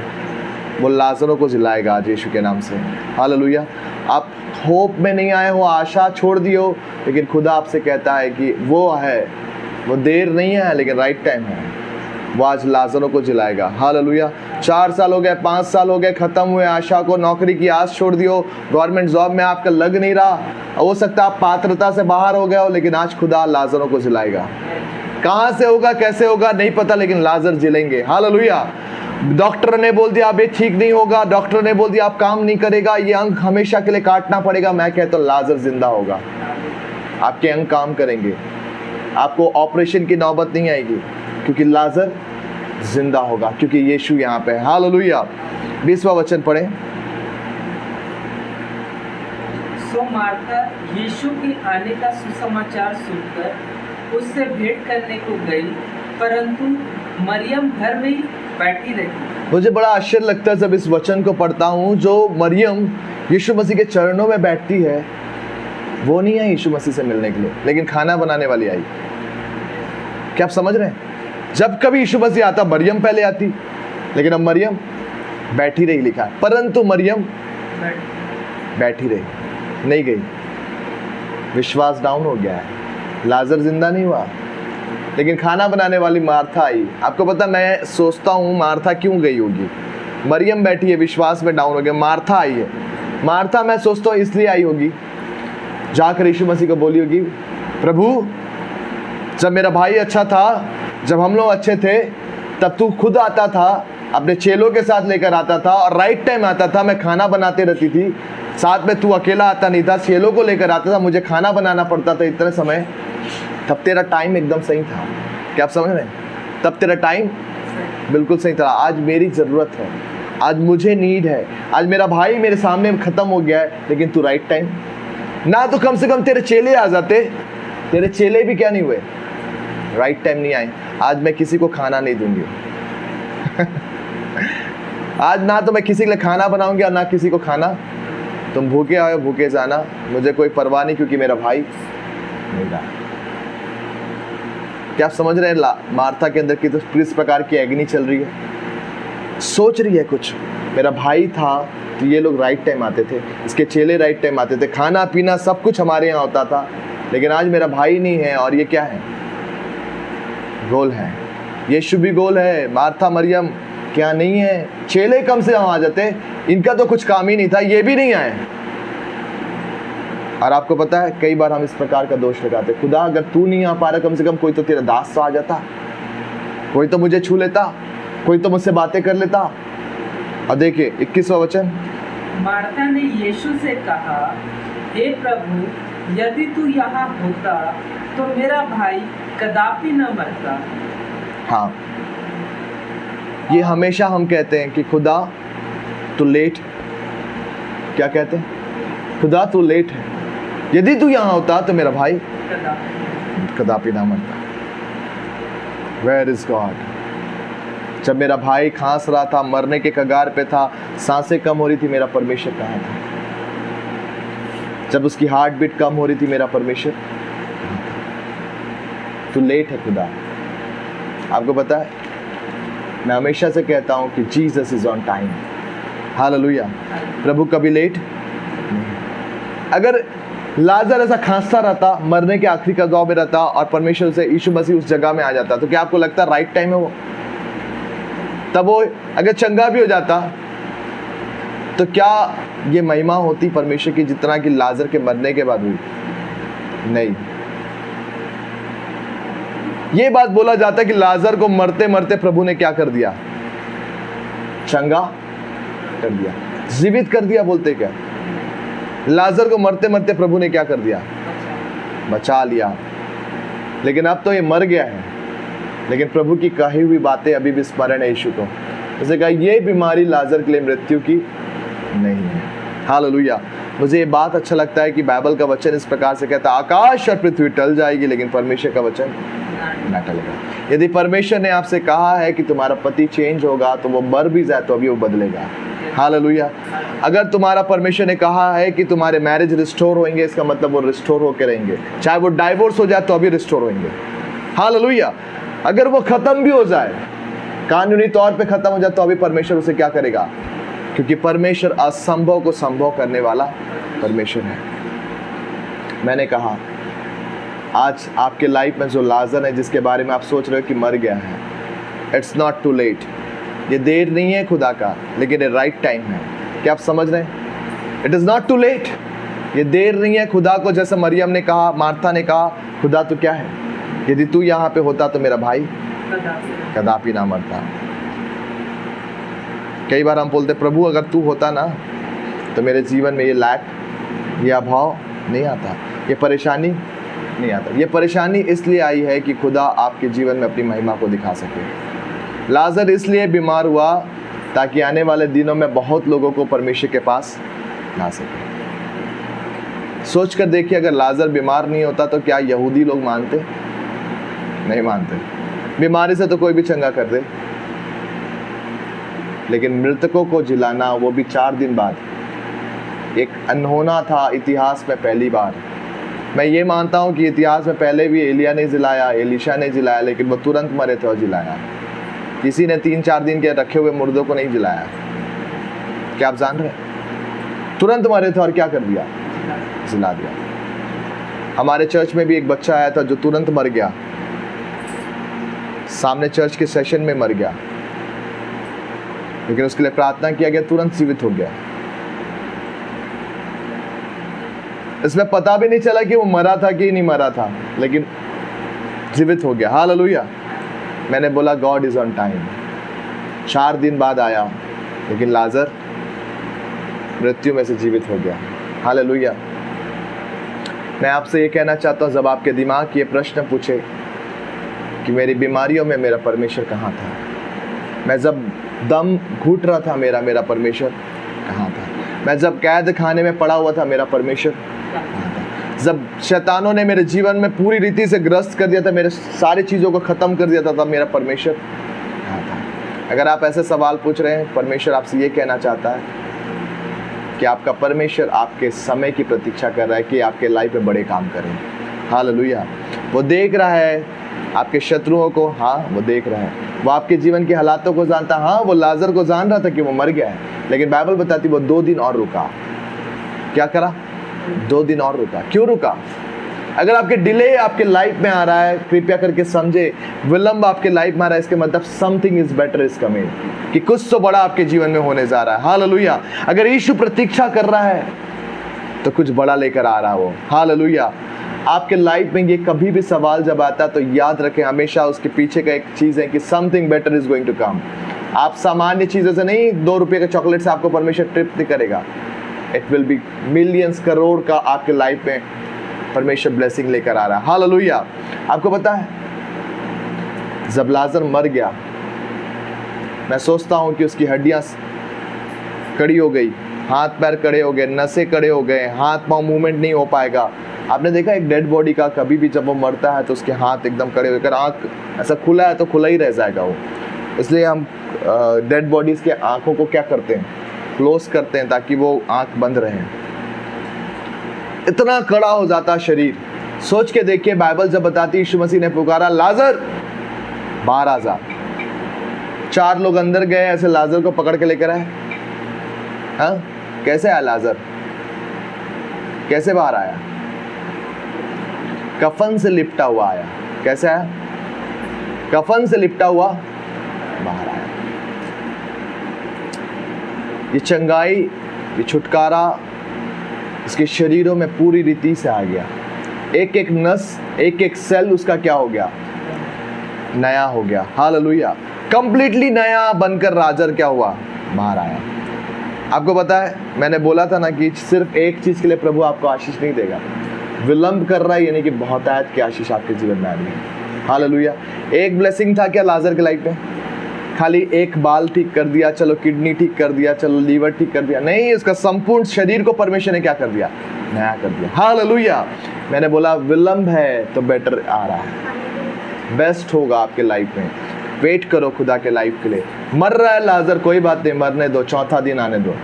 वो लाजरों को जिलाएगा आज यीशु के नाम से। हालेलुया। आप होप में नहीं आए हो, आशा छोड़ दी हो, लेकिन खुदा आपसे कहता है कि वो है, वो देर नहीं है लेकिन राइट टाइम है, वो आज लाजरों को जिलाएगा। हालेलुया। 4 साल हो गए, 5 साल हो गए, खत्म हुए आशा को, नौकरी की आस छोड़ दी हो, गवर्नमेंट जॉब में आपका लग नहीं रहा, हो सकता आप पात्रता से बाहर हो गए हो, लेकिन आज खुदा लाजरों को जिलाएगा। कहाँ से होगा, कैसे होगा नहीं पता, लेकिन लाजर जिलेंगे। हालेलुया। डॉक्टर ने बोल दिया अब ये ठीक नहीं होगा, डॉक्टर ने बोल दिया आप काम नहीं करेगा, ये अंग हमेशा के लिए काटना पड़ेगा, मैं कहता हूँ लाजर जिंदा होगा, आपके अंग काम करेंगे, आपको ऑपरेशन की नौबत नहीं आएगी, क्योंकि लाजर जिंदा होगा, क्योंकि यीशु यहाँ पे है। हालेलुया। 20वां वचन पढ़ें। सो मार्था यीशु के आने का सुसमाचार सुनकर उससे भेंट करने को गई, परंतु मरियम घर में ही बैठी रही। मुझे बड़ा आश्चर्य लगता है जब इस वचन को पढ़ता हूँ, जो मरियम यीशु मसीह के चरणों में बैठती है, वो नहीं आई यीशु मसीह से मिलने के लिए, लेकिन खाना बनाने वाली आई। क्या आप समझ रहे हैं? जब कभी यीशु मसीह आता मरियम पहले आती, लेकिन अब मरियम बैठी रही लिखा है, परंतु मरियम बैठी रही, नहीं गई। विश्वास डाउन हो गया है, लाजर जिंदा नहीं हुआ, लेकिन खाना बनाने वाली मार्था आई। आपको पता, मैं सोचता हूँ मार्था क्यों गई होगी, मरियम बैठी है, विश्वास में डाउन हो गया, मार्था आई है। मार्था मैं सोचता हूँ इसलिए आई होगी, जाकर यीशु मसीह को बोली होगी प्रभु जब मेरा भाई अच्छा था, जब हम लोग अच्छे थे, तब तू खुद आता था, अपने चेलों के साथ लेकर आता था और राइट टाइम आता था, मैं खाना बनाते रहती थी, साथ में तू अकेला आता नहीं था, चेलों को लेकर आता था, मुझे खाना बनाना पड़ता था इतने समय, तब तेरा टाइम एकदम सही था। क्या आप समझ रहे हैं? तब तेरा टाइम बिल्कुल सही था। आज मेरी ज़रूरत है, आज मुझे नीड है, आज मेरा भाई मेरे सामने ख़त्म हो गया है, लेकिन तू राइट टाइम ना, तो कम से कम तेरे चेले आ जाते, तेरे चेले भी क्या नहीं हुए, राइट टाइम नहीं आए। आज मैं किसी को खाना नहीं दूंगी आज ना तो मैं किसी के लिए खाना बनाऊंगी और ना किसी को खाना। तुम भूखे आए भूखे जाना, मुझे कोई परवाह नहीं, क्योंकि मेरा भाई नहीं रहा। क्या आप समझ रहे हैं मार्था के अंदर किस प्रकार की एग्नी चल रही है? सोच रही है कुछ, मेरा भाई था तो ये लोग राइट टाइम आते थे, इसके चेले राइट टाइम आते थे, खाना पीना सब कुछ हमारे यहाँ होता था, लेकिन आज मेरा भाई नहीं है और ये क्या है? गोल है। यीशु भी गोल है, मार्था मरियम क्या नहीं है? चेले कम से कम आ जाते, इनका तो कुछ काम ही नहीं था, ये भी नहीं आए। और आपको पता है कई बार हम इस प्रकार का दोष लगाते, खुदा अगर तू नहीं आ पा रहा, कम से कम कोई तो तेरा दास तो आ जाता, कोई तो मुझे छू लेता, कोई तो मुझसे बातें कर लेता। और देखिए 21वां वचन, मार्था ने यीशु से कहा, हे प्रभु, यदि तू यहाँ होता तो मेरा भाई कदापि न मरता। हाँ, ये हमेशा हम कहते हैं कि खुदा तू लेट, क्या कहते हैं? खुदा तू लेट है, यदि तू यहाँ होता तो मेरा भाई कदापि ना मरता। Where is God? जब मेरा भाई खांस रहा था, मरने के कगार पे था, सांसें कम हो रही थी, मेरा परमेश्वर कहाँ था? जब उसकी हार्ट बीट कम हो रही थी, मेरा परमेश्वर तू लेट है खुदा। आपको पता है, मैं हमेशा से कहता हूं कि Jesus is on time. Hallelujah. प्रभु कभी लेट नहीं। अगर लाजर ऐसा खांसता रहता, मरने के आखिरी कगार में रहता और परमेश्वर से यीशु मसीह उस जगह में आ जाता, तो क्या आपको लगता राइट टाइम है वो? तब वो अगर चंगा भी हो जाता तो क्या ये महिमा होती परमेश्वर की जितना कि लाजर के मरने के बाद हुई? नहीं। ये बात बोला जाता है कि लाजर को मरते मरते प्रभु ने क्या कर दिया? चंगा कर दिया, जीवित कर दिया। बोलते क्या? लाजर को मरते मरते प्रभु ने क्या कर दिया? बचा लिया। लेकिन अब तो ये मर गया है, लेकिन प्रभु की कही हुई बातें अभी भी स्मरण है यीशु को। उसने कहा ये बीमारी लाजर के लिए मृत्यु की नहीं है। हालेलुया। मुझे ये बात अच्छा लगता है कि बाइबल का वचन इस प्रकार से कहता है, आकाश और पृथ्वी टल जाएगी लेकिन परमेश्वर का वचन ना टलेगा। यदि परमेश्वर ने आपसे कहा है कि तुम्हारा पति चेंज होगा, तो वो मर भी जाए तो अभी वो बदलेगा। हालेलुया। अगर तुम्हारा परमेश्वर ने कहा है कि तुम्हारे मैरिज रिस्टोर होंगे, इसका मतलब वो रिस्टोर होकर रहेंगे। चाहे वो डाइवोर्स हो जाए तो अभी रिस्टोर होंगे। हालेलुया। अगर वो खत्म भी हो जाए, कानूनी तौर पे खत्म हो जाए, तो अभी परमेश्वर उसे क्या करेगा? क्योंकि परमेश्वर असंभव को संभव करने वाला परमेश्वर है। मैंने कहा आज आपके लाइफ में जो लाजर है, जिसके बारे में आप सोच रहे हो कि मर गया है, इट्स नॉट टू लेट। ये देर नहीं है खुदा का, लेकिन ये राइट टाइम है। क्या आप समझ रहे हैं? It is not too late. ये देर नहीं है खुदा को। जैसे मरियम ने कहा, मार्था ने कहा, खुदा तो क्या है, यदि तू यहाँ पे होता तो मेरा भाई कदापि ना मरता। कई बार हम बोलते, प्रभु अगर तू होता ना तो मेरे जीवन में ये लैक, ये अभाव नहीं आता, ये परेशानी नहीं आता। ये परेशानी इसलिए आई है कि खुदा आपके जीवन में अपनी महिमा को दिखा सके। लाजर इसलिए बीमार हुआ ताकि आने वाले दिनों में बहुत लोगों को परमेश्वर के पास ला सके। सोच कर देखिए, अगर लाजर बीमार नहीं होता तो क्या यहूदी लोग मानते? नहीं मानते। बीमारी से तो कोई भी चंगा कर दे, लेकिन मृतकों को जिलाना, वो भी 4 दिन बाद, एक अनहोना था इतिहास में पहली बार। मैं ये मानता हूँ कि इतिहास में पहले भी एलिया ने जिलाया, एलिशा ने जिलाया, लेकिन वो तुरंत मरे थे और जिलाया। किसी ने 3-4 दिन के रखे हुए मुर्दों को नहीं जिलाया। क्या आप जान रहे? तुरंत मरे थे और क्या कर दिया? जिला दिया। हमारे चर्च में भी एक बच्चा आया था जो तुरंत मर गया, सामने चर्च के सेशन में मर गया, लेकिन उसके लिए प्रार्थना किया गया, तुरंत जीवित हो गया। इसमें पता भी नहीं चला कि वो मरा था कि नहीं मरा था, लेकिन जीवित हो गया। हालेलुया। मैंने बोला गॉड इज ऑन टाइम। 4 दिन बाद आया, लेकिन लाजर मृत्यु में से जीवित हो गया। हालेलुया। मैं आपसे ये कहना चाहता हूँ, जब आपके दिमाग ये प्रश्न पूछे कि मेरी बीमारियों में मेरा परमेश्वर कहाँ था, मैं जब दम घुट रहा था, मेरा परमेश्वर कहाँ था, मैं जब कैद खाने में पड़ा हुआ था, मेरा परमेश्वर कहाँ था, जब शैतानों ने मेरे जीवन में पूरी रीति से ग्रस्त कर दिया था, मेरे सारी चीज़ों को ख़त्म कर दिया था, तब मेरा परमेश्वर कहाँ था? अगर आप ऐसे सवाल पूछ रहे हैं, परमेश्वर आपसे ये कहना चाहता है कि आपका परमेश्वर आपके समय की प्रतीक्षा कर रहा है कि आपके लाइफ में बड़े काम करें। हालेलुया। वो देख रहा है आपके शत्रुओं को, हाँ वो देख रहा है। वो आपके जीवन के हालातों को जानता, हाँ वो लाजर को जान रहा था कि वो मर गया है, लेकिन बाइबल बताती वो 2 दिन और रुका। क्या करा? 2 दिन और रुका। क्यों रुका? अगर आपके डिले आपके लाइफ में आ रहा है, कृपया करके समझे, विलंब आपके लाइफ में आ रहा है, इसके मतलब something is better is coming, कि कुछ तो बड़ा आपके जीवन में होने जा रहा है। हालेलुया। अगर यीशु प्रतीक्षा कर रहा है तो कुछ बड़ा लेकर आ रहा हो। हालेलुया। आपके लाइफ में ये कभी भी सवाल जब आता है तो याद रखें, हमेशा उसके पीछे का एक चीज़ है कि something better is going to come. आप सामान्य चीज़ों से नहीं, 2 रुपये के चॉकलेट से आपको परमेश्वर तृप्त नहीं करेगा। It will be millions, crore का आपके लाइफ में परमेश्वर ब्लेसिंग लेकर आ रहा है। हालेलुया। आपको पता है जब लाजर मर गया, मैं सोचता हूँ कि उसकी हड्डियाँ कड़ी हो गई, हाथ पैर कड़े हो गए, नसें कड़े हो गए, हाथ पाँव मूवमेंट नहीं हो पाएगा। आपने देखा एक डेड बॉडी का कभी भी जब वो मरता है तो उसके हाथ एकदम कड़े होकर, आँख ऐसा खुला है तो खुला ही रह जाएगा वो। इसलिए हम डेड बॉडीज़ के आँखों को क्या करते हैं? क्लोज करते हैं ताकि वो आँख बंद रहे। इतना कड़ा हो जाता शरीर। सोच के देखिए, बाइबल जब बताती यीशु मसीह ने पुकारा, लाजर बाहर आ जा। 4 लोग अंदर गए, ऐसे लाजर को पकड़ के लेकर आए। हाँ, कैसे आया लाजर? कैसे बाहर आया? कफन से लिपटा हुआ आया। कैसे आया? कफन से लिपटा हुआ बाहर आया। ये चंगाई, ये छुटकारा इसके शरीरों में पूरी रीति से आ गया। एक एक नस, एक एक सेल उसका क्या हो गया? नया हो गया। हालेलुया। कंप्लीटली नया बनकर लाजर क्या हुआ? बाहर आया। आपको पता है, मैंने बोला था ना कि सिर्फ एक चीज के लिए प्रभु आपको आशीष नहीं देगा। विलंब कर रहा है यानी कि बहुतायत की आशीष आपके जीवन में आ रही है। हालेलुया। एक ब्लेसिंग था क्या लाजर के लाइफ में? खाली एक बाल ठीक कर दिया, चलो किडनी ठीक कर दिया, चलो लीवर ठीक कर दिया? नहीं, उसका संपूर्ण शरीर को परमेश्वर ने क्या कर दिया? नया कर दिया। हालेलुया। मैंने बोला विलंब है तो बेटर आ रहा है, बेस्ट होगा आपके लाइफ में। वेट करो खुदा के लाइफ के लिए। मर रहा है लाजर, कोई बात नहीं, मरने दो, 4था दिन आने दो।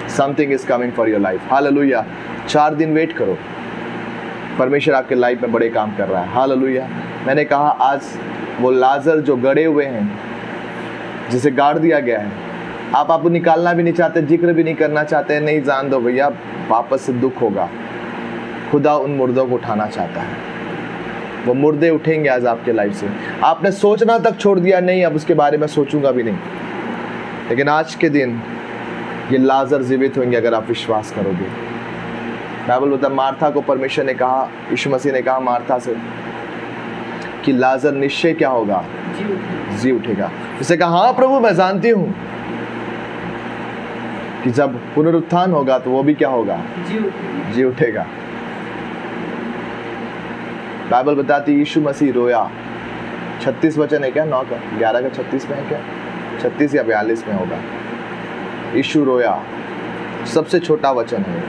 Something is coming for your life. Hallelujah. 4 दिन वेट करो, परमेश्वर आपके लाइफ में बड़े काम कर रहा है। हालेलुया। मैंने कहा आज वो लाजर जो गड़े हुए हैं, जिसे गाड़ दिया गया है, आप निकालना भी नहीं चाहते, जिक्र भी नहीं करना चाहते, नहीं, जान दो भैया, वापस से दुख होगा। खुदा उन मुर्दों को उठाना चाहता है। वो मुर्दे उठेंगे आज आपके लाइफ से। आपने सोचना तक छोड़ दिया, नहीं अब उसके बारे में सोचूंगा भी नहीं, लेकिन आज के दिन ये लाजर जीवित होंगे अगर आप विश्वास करोगे। बाइबल बता, मार्था को परमेश्वर ने कहा, यीशु मसीह ने कहा मार्था से कि लाजर निश्चय क्या होगा? जी उठेगा। उसने कहा हाँ प्रभु मैं जानती हूँ कि जब पुनरुत्थान होगा तो वो भी क्या होगा? जी उठेगा। बाइबल बताती यीशु मसीह रोया। 36 वचन है क्या? 9 का 11 का 36 में है क्या? 36 या 42 में होगा। यीशु रोया, सबसे छोटा वचन है।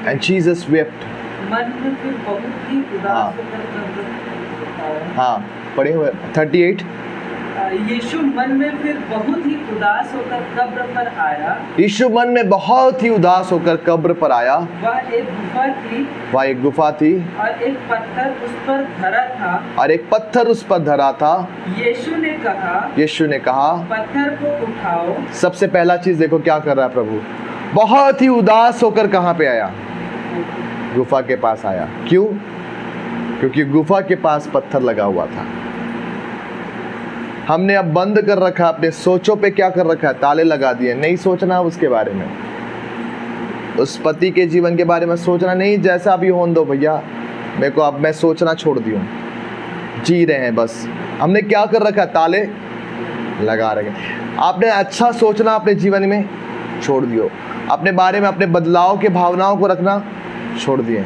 And Jesus wept. मन में फिर बहुत ही उदास होकर हाँ, पढ़े हुए 38। यीशु मन में फिर बहुत ही उदास होकर कब्र पर आया। यीशु मन में बहुत ही उदास होकर कब्र पर आया। वह एक गुफा थी। वह एक गुफा थी और एक पत्थर उस पर धरा था। और एक पत्थर उस पर धरा था। यीशु ने कहा पत्थर को उठाओ। सबसे पहला चीज देखो क्या कर रहा है प्रभु। बहुत ही उदास होकर कहाँ पे आया? गुफा के पास आया। क्यों? क्योंकि गुफा के पास पत्थर लगा हुआ था। हमने अब बंद कर रखा, अपने सोचों पे क्या कर रखा है? ताले लगा दिए। नहीं सोचना उसके बारे में, उस पति के जीवन के बारे में सोचना नहीं। जैसा भी होने दो भैया, मेरे को अब मैं सोचना छोड़ दिया, जी रहे हैं बस। हमने क्या कर रखा है? ताले लगा रखे। आपने अच्छा सोचना अपने जीवन में छोड़ दियो, अपने बारे में अपने बदलाव के भावनाओं को रखना छोड़ दिए।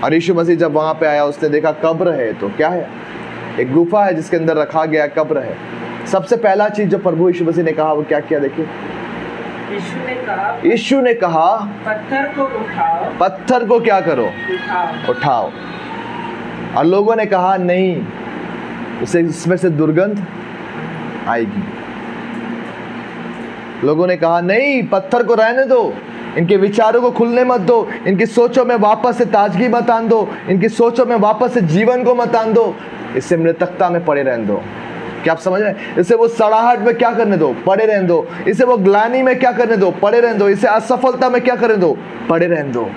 और यीशु मसीह जब वहां पे आया, उसने देखा कब्र है, तो क्या है? एक गुफा है जिसके अंदर रखा गया कब्र है। सबसे पहला चीज जो प्रभु यीशु मसीह ने कहा वो क्या किया? देखिए, यीशु ने कहा पत्थर को उठाओ, पत्थर को क्या करो, उठाओ। और लोगों ने कहा नहीं, इसमें से दुर्गंध आएगी। लोगों ने कहा नहीं, पत्थर को रहने दो, इनके विचारों को खुलने मत दो, इनकी सोचों में वापस से ताजगी मत आन दो, इनकी सोचों में वापस से जीवन को मत आन दो, इसे मृतकता में पड़े रहने दो। क्या आप समझ रहे हैं? इसे वो सड़ाहट में क्या करने दो, पड़े रहने दो। इसे वो ग्लानि में क्या करने दो, पड़े रहने दो। इसे असफलता में क्या करने दो, पड़े रहने दो।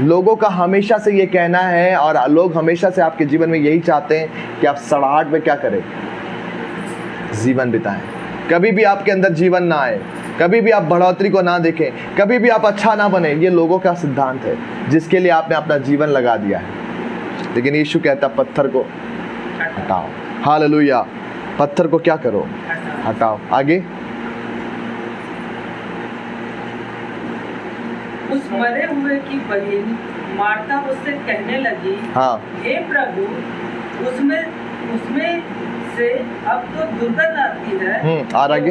लोगों का हमेशा से ये कहना है, और लोग हमेशा से आपके जीवन में यही चाहते हैं कि आप सड़ाहट में क्या करें, जीवन बिताएं। कभी भी आपके अंदर जीवन ना आए, कभी भी आप बढ़ोतरी को ना देखें, कभी भी आप अच्छा ना बने। ये लोगों का सिद्धांत है जिसके लिए आपने अपना जीवन लगा दिया है। लेकिन यीशु कहता पत्थर को हटाओ। हालेलुया। पत्थर को क्या करो, हटाओ। आगे, उस मरे हुए की बहन मार्था उससे कहने लगी, हाँ, हे प्रभु, उसमें से अब तो दुर्गंध आती है। और आगे,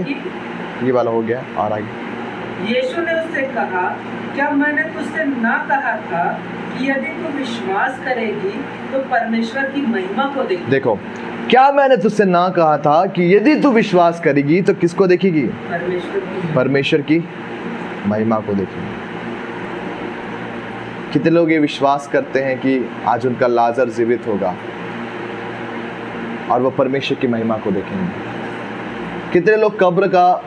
ये वाला हो गया। और आगे, यीशु ने उससे कहा, क्या मैंने तुझसे ना कहा था कि यदि तू विश्वास करेगी तो परमेश्वर की महिमा को देखेगी। देखो, क्या मैंने तुझसे ना कहा था कि यदि तू विश्वास करेगी तो किसको देखेगी, परमेश्वर की महिमा को देखेगी। कितने लोग ये विश्वास करते हैं कि आज उनका लाजर जीवित होगा और वो परमेश्वर की महिमा को देखेंगे। कितने लोग कब्र का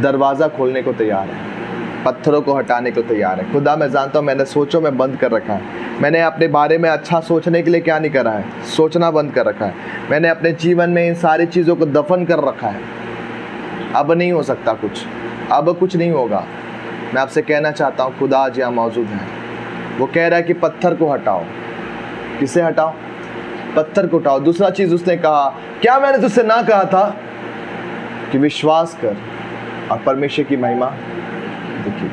दरवाजा खोलने को तैयार हैं, पत्थरों को हटाने को तैयार है। खुदा, मैं जानता हूँ मैंने सोचों में बंद कर रखा है। मैंने अपने बारे में अच्छा सोचने के लिए क्या नहीं करा है, सोचना बंद कर रखा है। मैंने अपने जीवन में इन सारी चीज़ों को दफन कर रखा है। अब नहीं हो सकता कुछ, अब कुछ नहीं होगा। मैं आपसे कहना चाहता हूँ खुदा आज यहाँ मौजूद है। वो कह रहा है कि पत्थर को हटाओ। किसे हटाओ, पत्थर को उठाओ। दूसरा चीज़ उसने कहा, क्या मैंने तुझसे ना कहा था कि विश्वास कर और परमेश्वर की महिमा देखिए।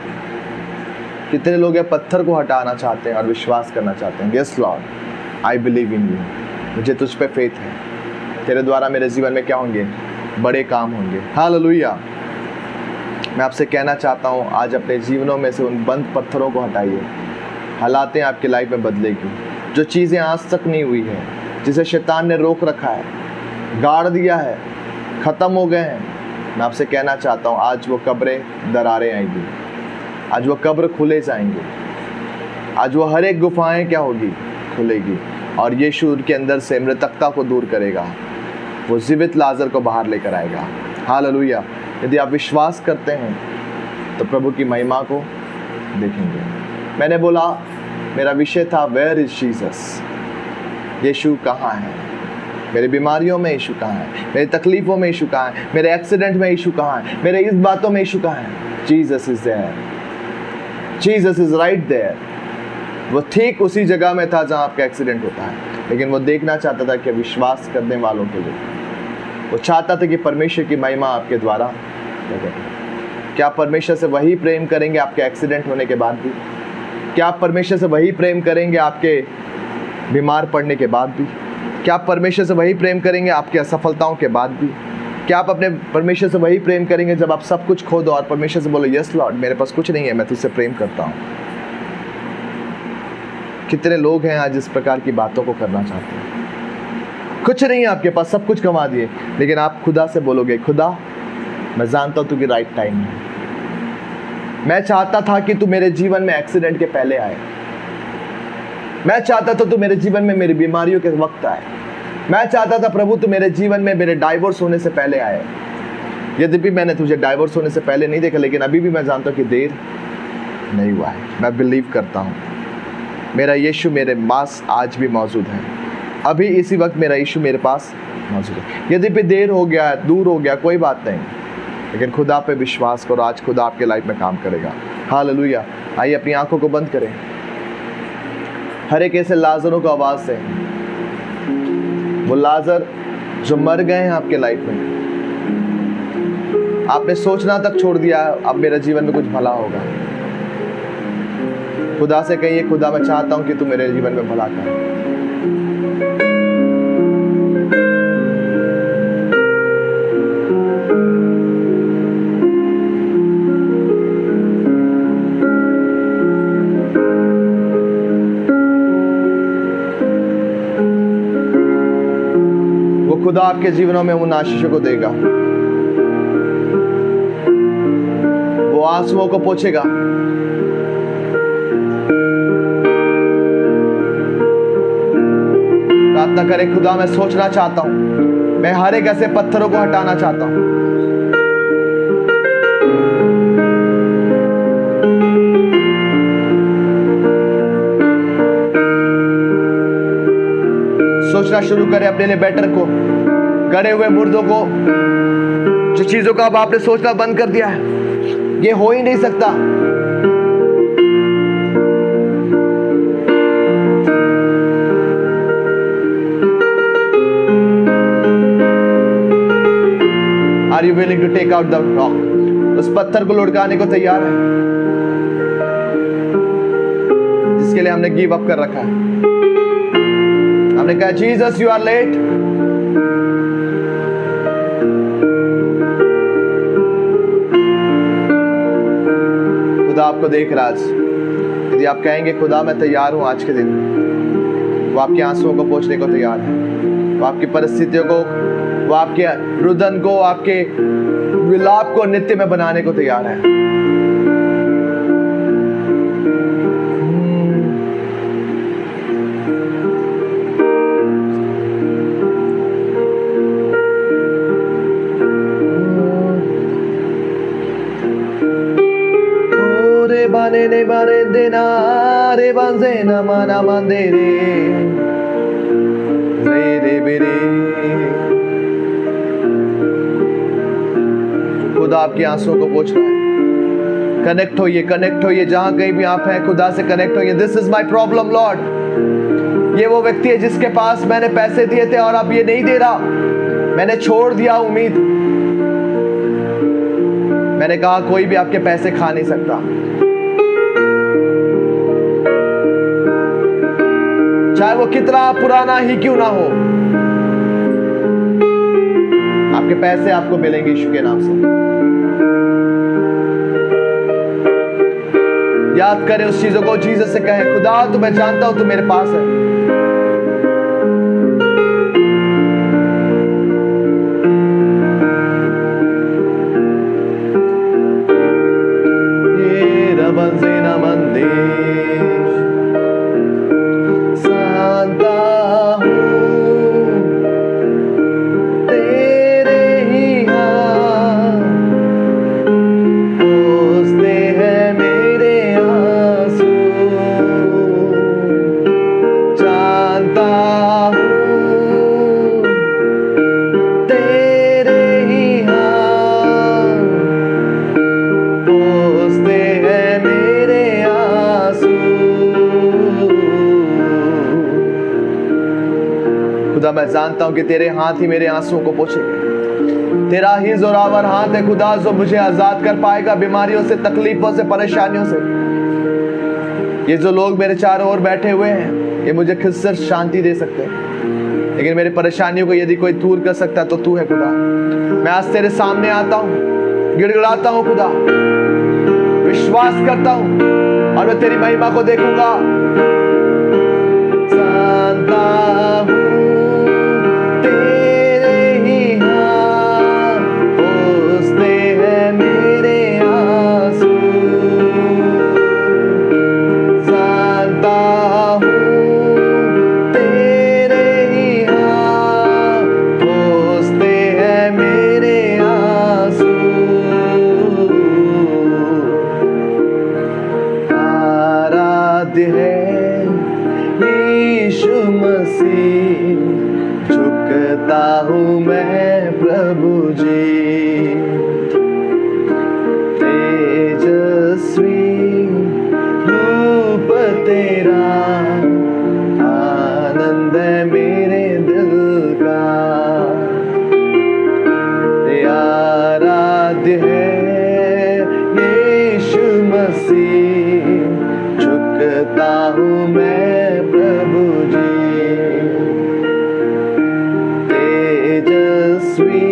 कितने लोग हैं पत्थर को हटाना चाहते हैं और विश्वास करना चाहते हैं। Yes Lord, I believe in you. मुझे तुझ पे फेथ है, तेरे द्वारा मेरे जीवन में क्या होंगे, बड़े काम होंगे। हालेलुया। मैं आपसे कहना चाहता हूँ आज अपने जीवनों में से उन बंद पत्थरों को हटाइए। हालातें आपकी लाइफ में बदलेगी। जो चीज़ें आज तक नहीं हुई हैं, जिसे शैतान ने रोक रखा है, गाड़ दिया है, ख़त्म हो गए हैं, मैं आपसे कहना चाहता हूँ आज वो कब्रें दरारें आएंगी, आज वो कब्र खुले जाएंगे, आज वो हर एक गुफाएं क्या होगी, खुलेगी। और यीशु के अंदर से मृतकता को दूर करेगा, वो जीवित लाजर को बाहर लेकर आएगा। हालेलुया। यदि आप विश्वास करते हैं तो प्रभु की महिमा को देखेंगे। मैंने बोला, मेरा विषय था वेयर इज जीसस, यीशु कहाँ है। मेरी बीमारियों में यीशु कहाँ है, मेरी तकलीफ़ों में यीशु कहाँ है, मेरे एक्सीडेंट में यीशु कहाँ है, मेरे इस बातों में यीशु कहाँ है। Jesus is there, Jesus is right there. वो ठीक उसी जगह में था जहाँ आपका एक्सीडेंट होता है, लेकिन वो देखना चाहता था कि विश्वास करने वालों के लिए, वो चाहता था कि परमेश्वर की महिमा आपके द्वारा लगे। क्या आप परमेश्वर से वही प्रेम करेंगे आपके एक्सीडेंट होने के बाद भी? क्या आप परमेश्वर से वही प्रेम करेंगे आपके बीमार पड़ने के बाद भी? क्या आप परमेश्वर से वही प्रेम करेंगे आपकी असफलताओं के बाद भी? क्या आप अपने परमेश्वर से वही प्रेम करेंगे जब आप सब कुछ खो दो और परमेश्वर से बोलो, यस लॉर्ड, मेरे पास कुछ नहीं है, मैं तुझसे प्रेम करता हूँ? कितने लोग हैं आज इस प्रकार की बातों को करना चाहते हैं? कुछ नहीं है आपके पास, सब कुछ कमा दिए, लेकिन आप खुदा से बोलोगे, खुदा मैं जानता हूँ तू की राइट टाइम है। मैं चाहता था कि तू मेरे जीवन में एक्सीडेंट के पहले आए। मैं चाहता था तू मेरे जीवन में मेरी बीमारियों के वक्त आए। मैं चाहता था प्रभु तू मेरे जीवन में मेरे डाइवोर्स होने से पहले आए। यद्यपि मैंने तुझे डाइवोर्स होने से पहले नहीं देखा, लेकिन अभी भी मैं जानता हूँ कि देर नहीं हुआ है। मैं बिलीव करता हूँ मेरा यीशु मेरे पास आज भी मौजूद है। अभी इसी वक्त मेरा यीशु मेरे पास मौजूद है। यद्यपि देर हो गया, दूर हो गया, कोई बात नहीं, लेकिन खुदा पे विश्वास करो, आज खुदा आपके लाइफ में काम करेगा। हालेलुया। आइए अपनी आंखों को बंद करें। हर एक ऐसे लाजरों को आवाज़ से, वो लाजर जो मर गए हैं आपके लाइफ में, आपने सोचना तक छोड़ दिया अब मेरा जीवन में कुछ भला होगा। खुदा से कहिए, खुदा मैं चाहता हूं कि तू मेरे जीवन में भला कर। खुदा आपके जीवनों में उन आशीषों को देगा, वो आंसुओं को पोंछेगा। प्रार्थना करें, खुदा मैं सोचना चाहता हूं, मैं हर एक ऐसे पत्थरों को हटाना चाहता हूं। सोचना शुरू करें अपने लिए बेटर को, गड़े हुए मुर्दों को, जो चीजों का अब आपने सोचना बंद कर दिया है, ये हो ही नहीं सकता। Are you willing to take out the rock? उस पत्थर को लुढ़काने को तैयार है जिसके लिए हमने गिव अप कर रखा है। हमने कहा जीसस यू आर लेट, खुदा आपको देख रहा है। यदि आप कहेंगे खुदा मैं तैयार हूं आज के दिन, वो आपके आंसुओं को पोंछने को तैयार है, वो आपकी परिस्थितियों को, वो आपके रुदन को, आपके विलाप को नित्य में बनाने को तैयार है। रे बाने ने बारे देना रे बांजे ना माना मंदिरे रे रे बेरे। खुदा आपकी आंसुओं को पोंछ रहा है। कनेक्ट होइए, कनेक्ट होइए, जहां कहीं भी आप हैं खुदा से कनेक्ट होइए। This is my problem Lord. ये वो व्यक्ति है जिसके पास मैंने पैसे दिए थे और अब ये नहीं दे रहा, मैंने छोड़ दिया उम्मीद। मैंने कहा कोई भी आपके पैसे खा नहीं सकता, चाहे वो कितना पुराना ही क्यों ना हो। आपके पैसे आपको मिलेंगे यीशु के नाम से। याद करें उस चीजों को, जीसस से कहें खुदा तो मैं जानता हूं तू मेरे पास है। ये रबंज़ेना मंदिर सांता हूं तेरे ही हाथ, पोंछते हैं मेरे आंसू। जानता हूं तेरे ही हाथ, पोंछते हैं मेरे आंसू। खुदा मैं जानता हूं कि तेरे हाथ ही मेरे आंसुओं को पोंछेंगे। तेरा ही जोरावर हाथ है खुदा जो मुझे आजाद कर पाएगा बीमारियों से, तकलीफों से, परेशानियों से। ये जो लोग मेरे चारों ओर बैठे हुए हैं ये मुझे खुद से शांति दे सकते हैं, लेकिन मेरी परेशानियों को यदि कोई दूर कर सकता है तो तू है खुदा। मैं आज तेरे सामने आता हूं, गिड़गिड़ाता हूं खुदा, विश्वास करता हूं और मैं तेरी महिमा को देखूंगा। जानता हूं तेरे ही हाथ, पोंछते हैं मेरे आंसू। जानता हूं तेरे ही हाथ, पोंछते हैं मेरे आंसू। आराध्य है यीशु मसीह, झुकता हूँ मैं प्रभु जी। तेजस्वी रूप तेरा, आनंद है मेरे दिल का। आराध्य है यीशु मसीह, झुकता हूँ मैं प्रभु जी। तेजस्वी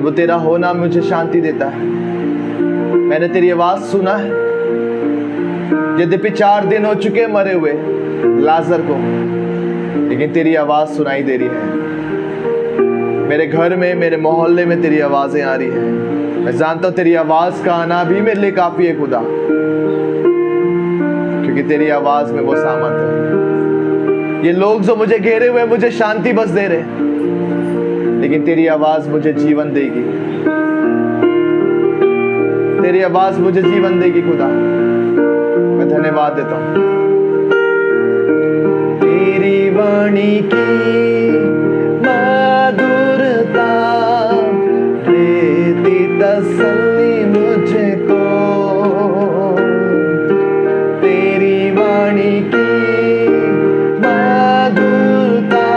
वो तेरा होना मुझे शांति देता है। मैंने तेरी आवाज सुना है। यद्यपि 4 दिन हो चुके मरे हुए लाजर को, लेकिन तेरी आवाज सुनाई दे रही है। मेरे घर में, मेरे मोहल्ले में तेरी आवाजें आ रही हैं। मैं जानता हूं तेरी आवाज का आना भी मेरे लिए काफी है खुदा, क्योंकि तेरी आवाज में वो सामर्थ है। ये लोग जो मुझे घेरे हुए मुझे शांति बस दे रहे, लेकिन तेरी आवाज मुझे जीवन देगी। तेरी आवाज मुझे जीवन देगी खुदा। मैं धन्यवाद देता हूं। तेरी वाणी की मधुरता देती तसल्ली मुझको। तेरी वाणी की मधुरता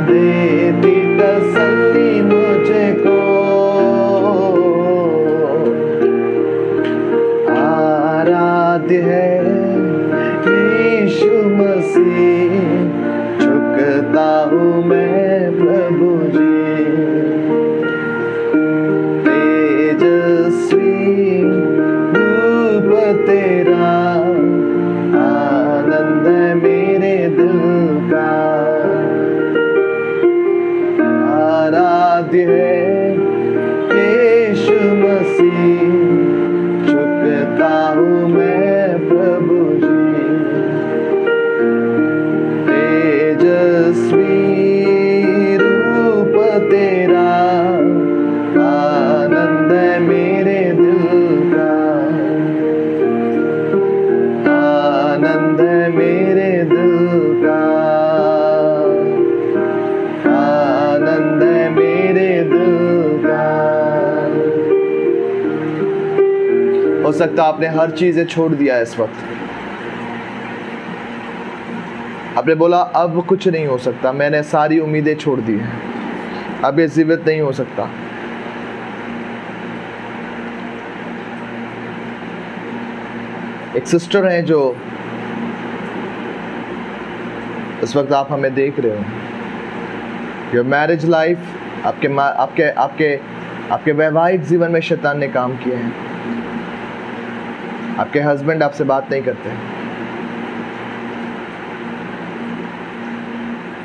देती तसल्ली मुझको। आराध्य है यीशु मसीह, झुकता हूँ मैं प्रभु जी। तेजस्वी रूप तेरा, आनंद है मेरे दिल का। आराध्य है यीशु मसीह, झुकता हूँ मैं प्रभु जी। तेजस्वी रूप तेरा, आनंद है मेरे दिल का। आनंद है मेरे दिल का। आनंद है मेरे दिल का। हो सकता आपने हर चीजें छोड़ दिया है इस वक्त। आपने बोला अब कुछ नहीं हो सकता, मैंने सारी उम्मीदें छोड़ दी हैं, अब ये जीवित नहीं हो सकता। एक सिस्टर है जो इस वक्त आप हमें देख रहे हो। योर मैरिज लाइफ, आपके वैवाहिक जीवन में शैतान ने काम किए हैं। आपके हस्बैंड आपसे बात नहीं करते।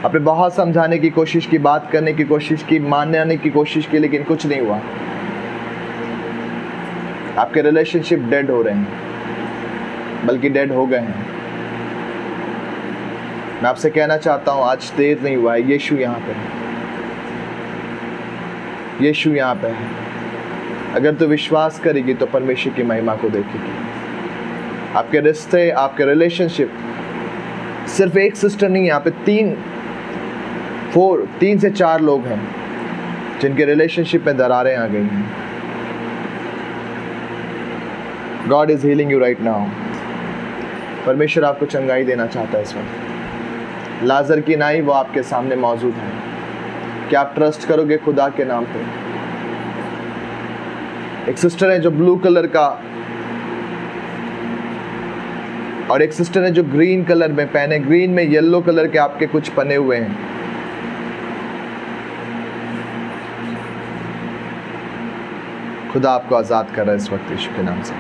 आपने बहुत समझाने की कोशिश की, बात करने की कोशिश की, मानने की कोशिश की, लेकिन कुछ नहीं हुआ। आपके रिलेशनशिप डेड हो रहे हैं, बल्कि डेड हो गए हैं। मैं आपसे कहना चाहता हूं, आज देर नहीं हुआ है। यीशु यहाँ पे है। यीशु यहाँ पे है। अगर तू विश्वास करेगी तो परमेश्वर की महिमा को देखेगी। आपके रिश्ते, आपके रिलेशनशिप, सिर्फ एक सिस्टर नहीं, यहाँ पे 3 से 4 लोग हैं जिनके रिलेशनशिप में दरारें आ गई हैं। God is healing you right now. परमेश्वर आपको चंगाई देना चाहता है इस वक्त। लाजर की नाई वो आपके सामने मौजूद है। क्या आप ट्रस्ट करोगे खुदा के नाम पे? एक सिस्टर है जो ब्लू कलर का, और एक सिस्टर है जो ग्रीन कलर में पहने, ग्रीन में येलो कलर के आपके कुछ पने हुए हैं। खुदा आपको आज़ाद कर रहा है इस वक्त यीशु के नाम से।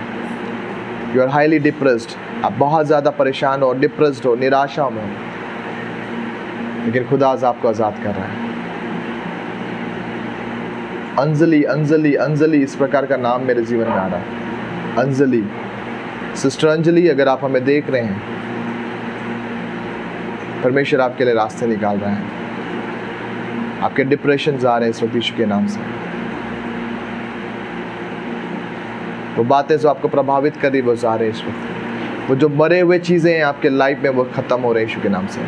You are highly depressed. आप बहुत ज़्यादा परेशान हो, डिप्रेस्ड हो, निराशा में हो, लेकिन खुदा आज आपको आज़ाद कर रहा है। अंजलि, अंजलि, अंजलि, इस प्रकार का नाम मेरे जीवन में आ रहा है। अंजलि, सिस्टर अंजलि, अगर आप हमें देख रहे हैं, परमेश्वर आपके लिए रास्ते निकाल रहा है। आपके डिप्रेशन आ रहे हैं इस वक्त यीशु के नाम से। वो बातें जो आपको प्रभावित कर रही वो जा रहे हैं इस वक्त। वो जो मरे हुए चीज़ें हैं आपके लाइफ में वो ख़त्म हो रहे हैं यीशु के नाम से।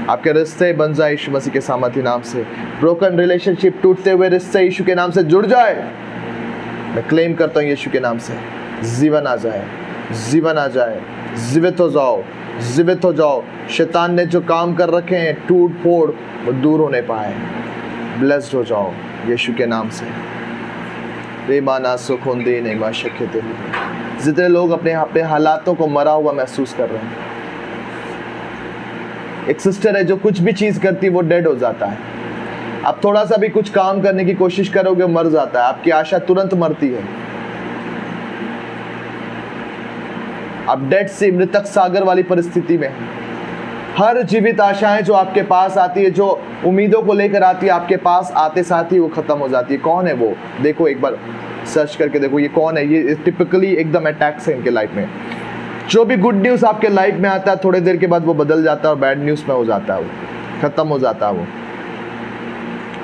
आपके रिश्ते बन जाए यीशु मसीह के सामर्थी नाम से। ब्रोकन रिलेशनशिप, टूटते हुए रिश्ते यीशु के नाम से जुड़ जाए। मैं क्लेम करता हूँ यीशु के नाम से, जीवन आ जाए, जीवन आ जाए, जीवित हो जाओ, जीवित हो जाओ। शैतान ने जो काम कर रखे हैं टूट फोड़, वो दूर होने पाए। ब्लेस्ड हो जाओ यीशु के नाम से। बेमाना सुखोंदे नहीं मा शक्य। जितने लोग अपने हालातों को मरा हुआ महसूस कर रहे हैं, एक सिस्टर है जो कुछ भी चीज़ करती वो डेड हो जाता है। आप थोड़ा सा भी कुछ काम करने की कोशिश करोगे, मर जाता है। आपकी आशा तुरंत मरती है। आप डेड सी, मृतक सागर वाली परिस्थिति में। हर जीवित आशाएं जो आपके पास आती है, जो उम्मीदों को लेकर आती है, आपके पास आते साथ ही वो खत्म हो जाती है। कौन है वो? देखो एक बार सर्च करके देखो ये कौन है। ये टिपिकली एकदम अटैक्स है इनके लाइफ में। जो भी गुड न्यूज़ आपके लाइफ में आता है, थोड़ी देर के बाद वो बदल जाता है और बैड न्यूज़ में हो जाता है, वो खत्म हो जाता है वो।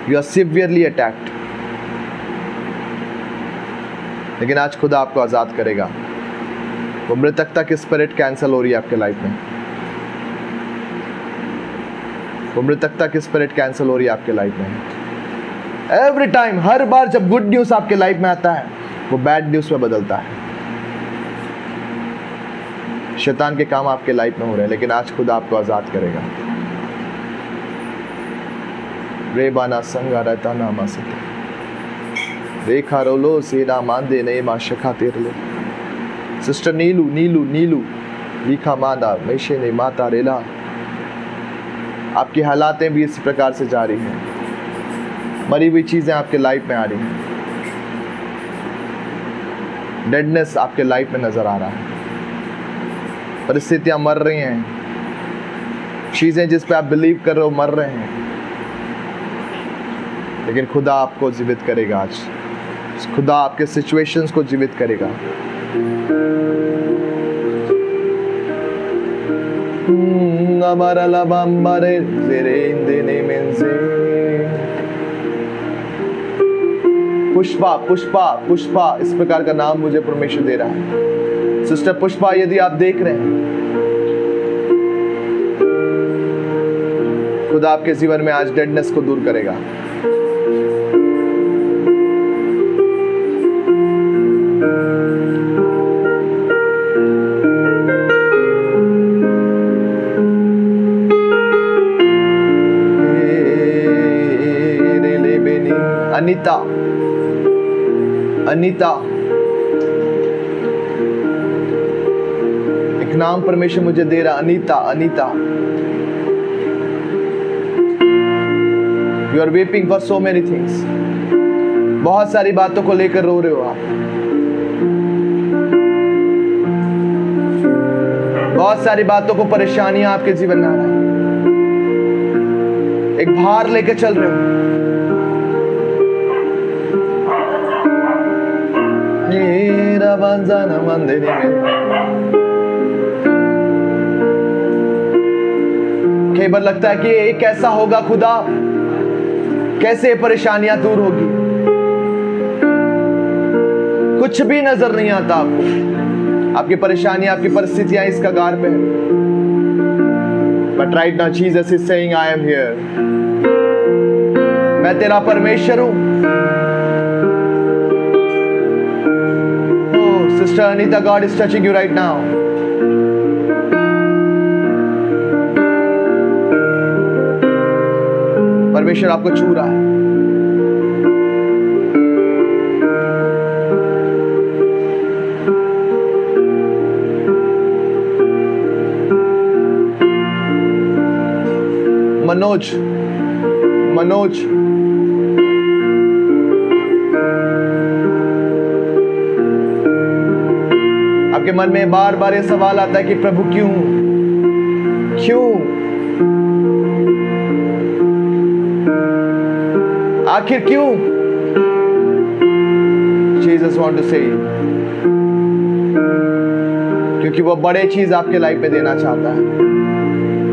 You are severely attacked. लेकिन आज खुदा आपको आज़ाद करेगा। वो मृतकता की स्पिरिट कैंसिल हो रही है आपके लाइफ में। वो मृतकता की स्पिरिट कैंसिल हो रही है आपके लाइफ में। एवरी टाइम, हर बार जब गुड न्यूज़ आपके लाइफ में आता है, वो बैड न्यूज़ में बदलता है। शैतान के काम आपके लाइफ में हो रहे हैं, लेकिन आज खुदा आपको आज़ाद करेगा। रेबाना संगा रहता नामा से रेखा रोलो सेना मांदे ने माशखा तेरले। सिस्टर नीलू नीलू नीलू लिखा मादा मेशे ने माता रेला। आपकी हालातें भी इस प्रकार से जारी हैं। मरी हुई चीज़ें आपके लाइफ में आ रही हैं। डेडनेस आपके लाइफ में नज़र आ रहा है। परिस्थितियां मर रही हैं। चीज़ें जिस पे आप बिलीव कर रहे हो मर रहे हैं। लेकिन खुदा आपको जीवित करेगा। आज खुदा आपके सिचुएशंस को जीवित करेगा। पुष्पा पुष्पा पुष्पा, इस प्रकार का नाम मुझे परमेश्वर दे रहा है। सिस्टर पुष्पा, यदि आप देख रहे हैं, खुदा आपके जीवन में आज डेडनेस को दूर करेगा। अनीता, अनीता, एक नाम परमेश्वर मुझे दे रहा। Anita, Anita, you are weeping for so many things. बहुत सारी बातों को लेकर रो रहे हो आप। बहुत सारी बातों को, परेशानियां आपके जीवन में आ रहा है। एक भार लेकर चल रहे हो। कई बार लगता है कि ये कैसा होगा खुदा, कैसे परेशानियां दूर होगी। कुछ भी नजर नहीं आता आपको। आपकी परेशानियां, आपकी परिस्थितियां इस कगार पे है। But right now Jesus is saying I am here. मैं तेरा परमेश्वर हूं। Sister Anita, God is touching you right now. परमेश्वर आपको छू रहा है। मनोज, मनोज, आपके मन में बार बार ये सवाल आता है कि प्रभु क्यों, क्यों, आखिर क्यों? Jesus want to say, क्योंकि वो बड़े चीज आपके लाइफ में देना चाहता है।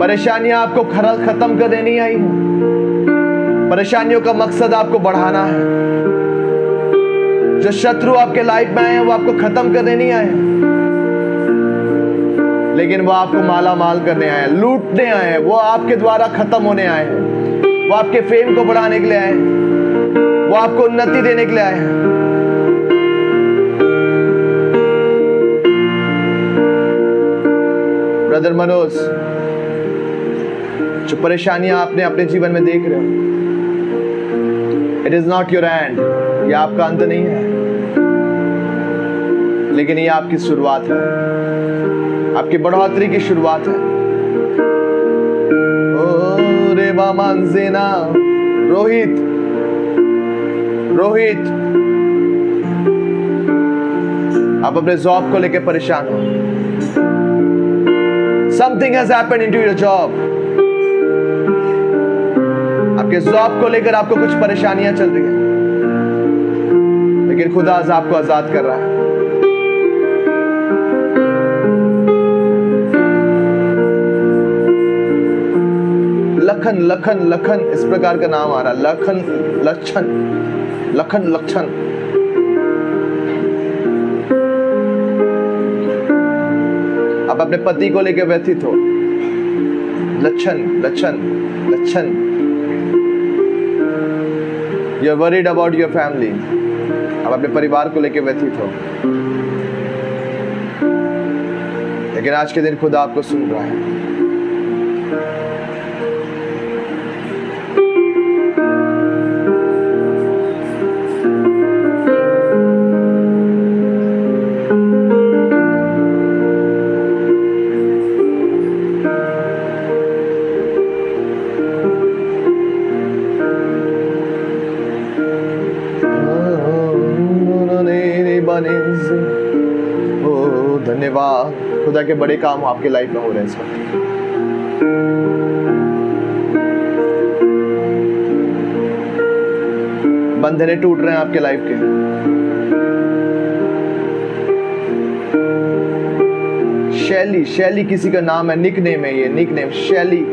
परेशानियां आपको खत्म करने नहीं आई है। परेशानियों का मकसद आपको बढ़ाना है। जो शत्रु आपके लाइफ में आए हैं वो आपको खत्म करने नहीं आए हैं, लेकिन वो आपको माला माल करने आए हैं, लूटने आए हैं। वो आपके द्वारा खत्म होने आए हैं। वो आपके फेम को बढ़ाने के लिए आए हैं। वो आपको उन्नति देने के लिए आए हैं। ब्रदर मनोज, जो परेशानियां आपने अपने जीवन में देख रहे हो, it is not your and. ये आपका अंत नहीं है, लेकिन ये आपकी शुरुआत है। आपकी बढ़ोतरी की शुरुआत है। ओ रे बामांजेना रोहित, आप अपने जॉब को लेकर परेशान हो। Something has happened into your job. आपके जॉब को लेकर आपको कुछ परेशानियां चल रही हैं, लेकिन खुदा आज आपको आजाद कर रहा है। लखन इस प्रकार का नाम आ रहा है। लखन। आप अपने पति को लेकर व्यथित हो। लक्षण। You're worried about your family. आप अपने परिवार को लेकर व्यथित हो, लेकिन आज के दिन खुदा आपको सुन रहा है। धन्यवाद खुदा के बड़े काम आपके लाइफ में हो रहे हैं इस वक्त। बंधने टूट रहे हैं आपके लाइफ के। शैली किसी का नाम है, निकनेम है ये, निकनेम शैली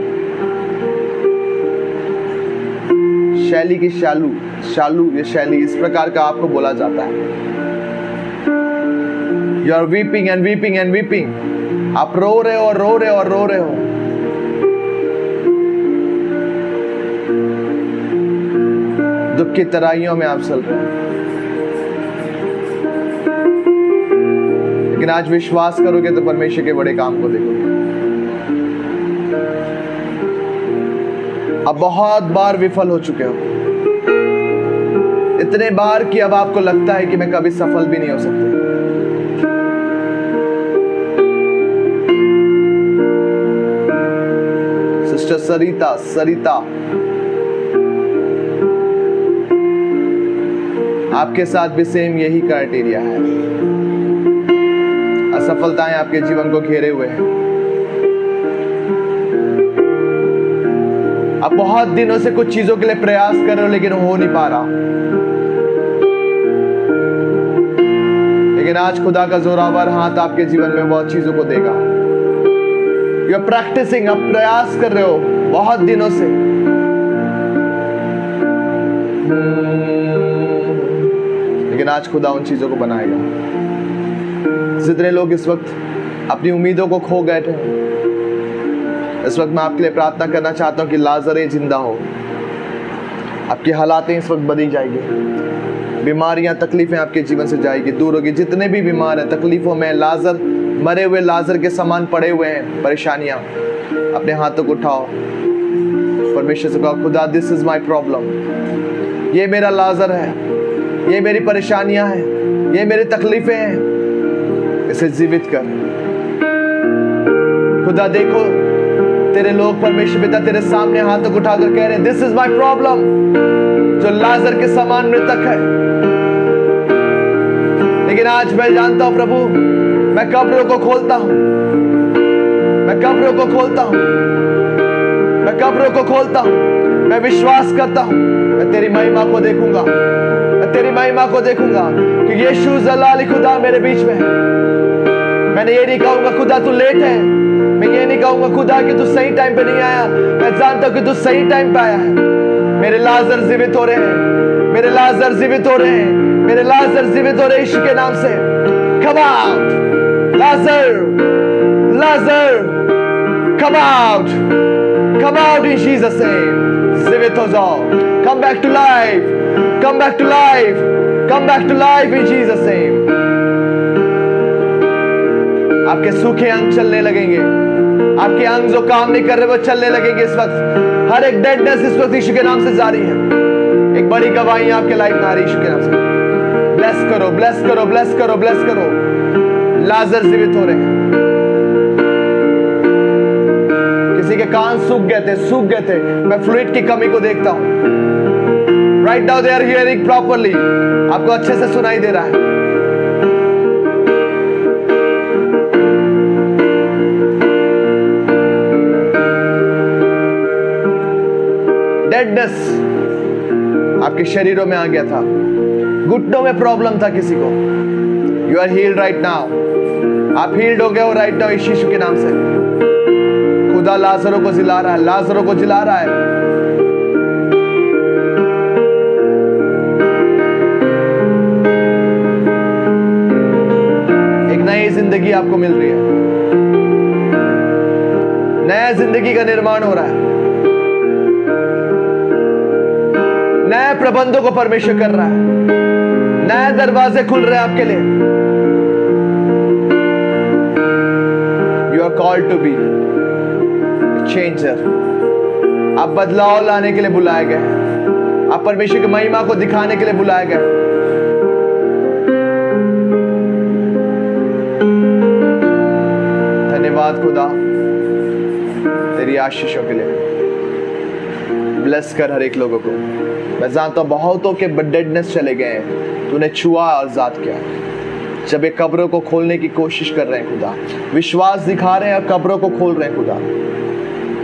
की शालू ये शैली, इस प्रकार का आपको बोला जाता है। You are weeping and weeping. आप रो रहे हो। दुख की तराइयों में आप चल रहे हैं, लेकिन आज विश्वास करोगे तो परमेश्वर के बड़े काम को देखोगे। अब बहुत बार विफल हो चुके हो, इतने बार कि अब आपको लगता है कि मैं कभी सफल भी नहीं हो सकता। सिस्टर सरिता, आपके साथ भी सेम यही क्राइटेरिया है। असफलताएं आपके जीवन को घेरे हुए हैं। आप बहुत दिनों से कुछ चीजों के लिए प्रयास कर रहे हो, लेकिन हो नहीं पा रहा। लेकिन आज खुदा का जोरावर हाथ आपके जीवन में बहुत चीजों को देगा। You're practicing, आप प्रयास कर रहे हो बहुत दिनों से, लेकिन आज खुदा उन चीजों को बनाएगा। जितने लोग इस वक्त अपनी उम्मीदों को खो गए थे, इस वक्त मैं आपके लिए प्रार्थना करना चाहता हूं कि लाजर जिंदा हो। आपकी हालातें इस वक्त बदल जाएगी, बीमारियां तकलीफें आपके जीवन से जाएगी, दूर होगी। जितने भी बीमार हैं, तकलीफों में, लाजर मरे हुए लाजर के समान पड़े हुए हैं, परेशानियां, अपने हाथों को उठाओ, परमेश्वर से कहो, खुदा दिस इज माय प्रॉब्लम, ये मेरा लाजर है, ये मेरी परेशानियां हैं, ये मेरी तकलीफें हैं, इसे जीवित कर। खुदा देखो तेरे लोग, परमेश्वर पिता तेरे सामने हाथों को उठाकर कह रहे हैं, दिस इज माय प्रॉब्लम। जो लाजर के समान मृतक है, लेकिन आज मैं जानता हूं प्रभु, मैं कब्रों को खोलता हूं, मैं कब्रों को खोलता हूं, मैं कब्रों को खोलता हूं। मैं विश्वास करता हूं, मैं तेरी महिमा को देखूंगा, मैं तेरी महिमा को देखूंगा कि यीशु जलाली खुदा मेरे बीच में है। मैंने ये नहीं कहूंगा खुदा तू लेट है, मैं ये नहीं कहूंगा खुदा कि तू सही टाइम पे नहीं आया। मैं जानता हूं कि तू सही टाइम पे आया है। मेरे लाजर जीवित हो रहे हैं, मेरे लाजर जीवित हो रहे हैं, मेरे लाजर जीवित हो रहे हैं यीशु के नाम से। Come out, Lazar, Lazar, come out in Jesus' name. जीवित हो जाओ, come back to life, come back to life, come back to life in Jesus' name. आपके सूखे अंग चलने लगेंगे, आपके अंग जो काम नहीं कर रहे वो चलने लगेंगे इस वक्त। हर एक डेडनेस इस वक्त यीशु के नाम से जारी है। एक बड़ी गवाही आपके लाइफ में आ रही है यीशु के नाम से। ब्लेस करो, ब्लेस करो, ब्लेस करो, ब्लेस करो। लाजर जीवित हो रहे हैं। किसी के कान सूख गए थे, मैं फ्लूइड की कमी को देखता हूं। Right now they are hearing properly, आपको अच्छे से सुनाई दे रहा है। डेडनेस आपके शरीरों में आ गया था, घुटनों में प्रॉब्लम था किसी को, you are healed right now, आप हील्ड हो गए हो राइट नाउ यीशु के नाम से। खुदा लाजरों को जिला रहा है, लाजरों को जिला रहा है। एक नई जिंदगी आपको मिल रही है, नया जिंदगी का निर्माण हो रहा है, नए प्रबंधों को परमेश्वर कर रहा है, नए दरवाजे खुल रहे हैं आपके लिए। You are called to be changer, आप बदलाव लाने के लिए बुलाए गए हैं, आप परमेश्वर की महिमा को दिखाने के लिए बुलाए गए। धन्यवाद खुदा तेरी आशीषों के लिए, ब्लेस कर हर एक लोगों को। मैं जानता हूं बहुतों के डेडनेस चले गए हैं, तूने छुआ और आजाद किया। जब ये कब्रों को खोलने की कोशिश कर रहे हैं खुदा, विश्वास दिखा रहे हैं और कब्रों को खोल रहे हैं खुदा,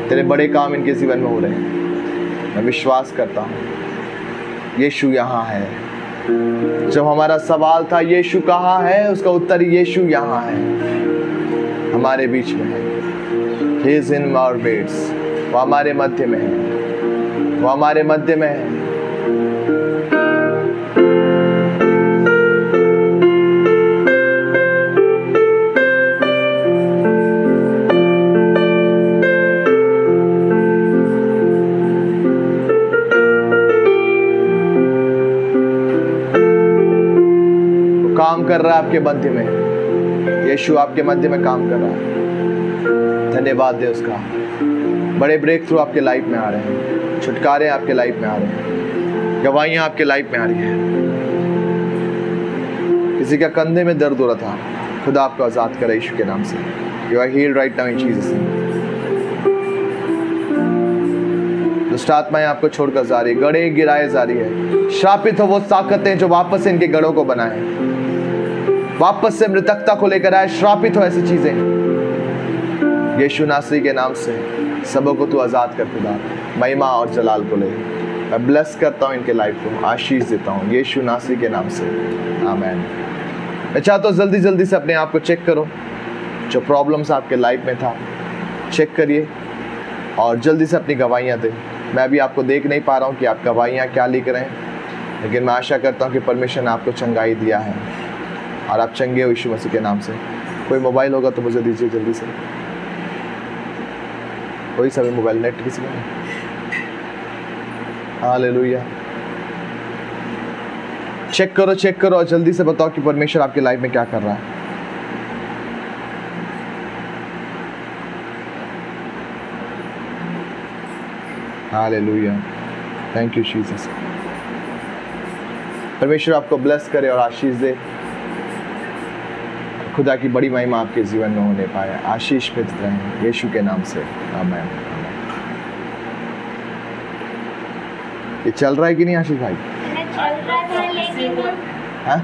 तेरे बड़े काम इनके जीवन में हो रहे हैं। मैं विश्वास करता हूं यीशु यहाँ है। जब हमारा सवाल था यीशु कहाँ है, उसका उत्तर यीशु यहाँ है, हमारे बीच में है। He is in our midst, वो हमारे मध्य में है, वो हमारे मध्य में है। काम कर रहा है आपके मध्य में, यीशु आपके मध्य में काम कर रहा है। धन्यवाद दे उसका। बड़े ब्रेक थ्रू आपके लाइफ में आ रहे हैं, छुटकारे आपके लाइफ में आ रहे हैं, गवाहियां आपके लाइफ में आ रही हैं। किसी का कंधे में दर्द हो रहा था, खुदा आपको आजाद करे यीशु के नाम से। You are healed right now in Jesus name. दुष्ट आत्माएं आपको छोड़कर जा रही है, गड़े गिराए जा रही है। श्रापित हो वो ताकतें जो वापस इनके गढ़ों को बनाए, वापस से मृतकता को लेकर आए। श्रापित हो ऐसी चीजें यीशु नासरी के नाम से। सबों को तू आजाद कर खुदा, महिमा और जलाल को ले। मैं ब्लेस करता हूँ इनके लाइफ को, आशीष देता हूँ यीशु नासरी के नाम से, आमीन। मैं चाहता हूँ जल्दी जल्दी से अपने आप को चेक करो, जो प्रॉब्लम्स आपके लाइफ में था चेक करिए और जल्दी से अपनी गवाहियाँ दें। मैं अभी आपको देख नहीं पा रहा हूँ कि आप गवाहियाँ क्या लिख रहे हैं, लेकिन मैं आशा करता हूँ कि परमेश्वर ने आपको चंगाई दिया है और आप चंगे हो यीशु मसीह के नाम से। कोई मोबाइल होगा तो मुझे दीजिए जल्दी से, कोई सा भी मोबाइल, नेट किसी का। हालेलुया। चेक करो और जल्दी से बताओ कि परमेश्वर आपकी लाइफ में क्या कर रहा है। Hallelujah, thank you Jesus. परमेश्वर आपको ब्लेस करे और आशीष दे। खुदा की बड़ी महिमा आपके जीवन में होने पाए, आशीष मिलते रहें यीशु के नाम से, आमीन। ये चल रहा है कि नहीं आशीष भाई? चल रहा था लेकिन हाँ?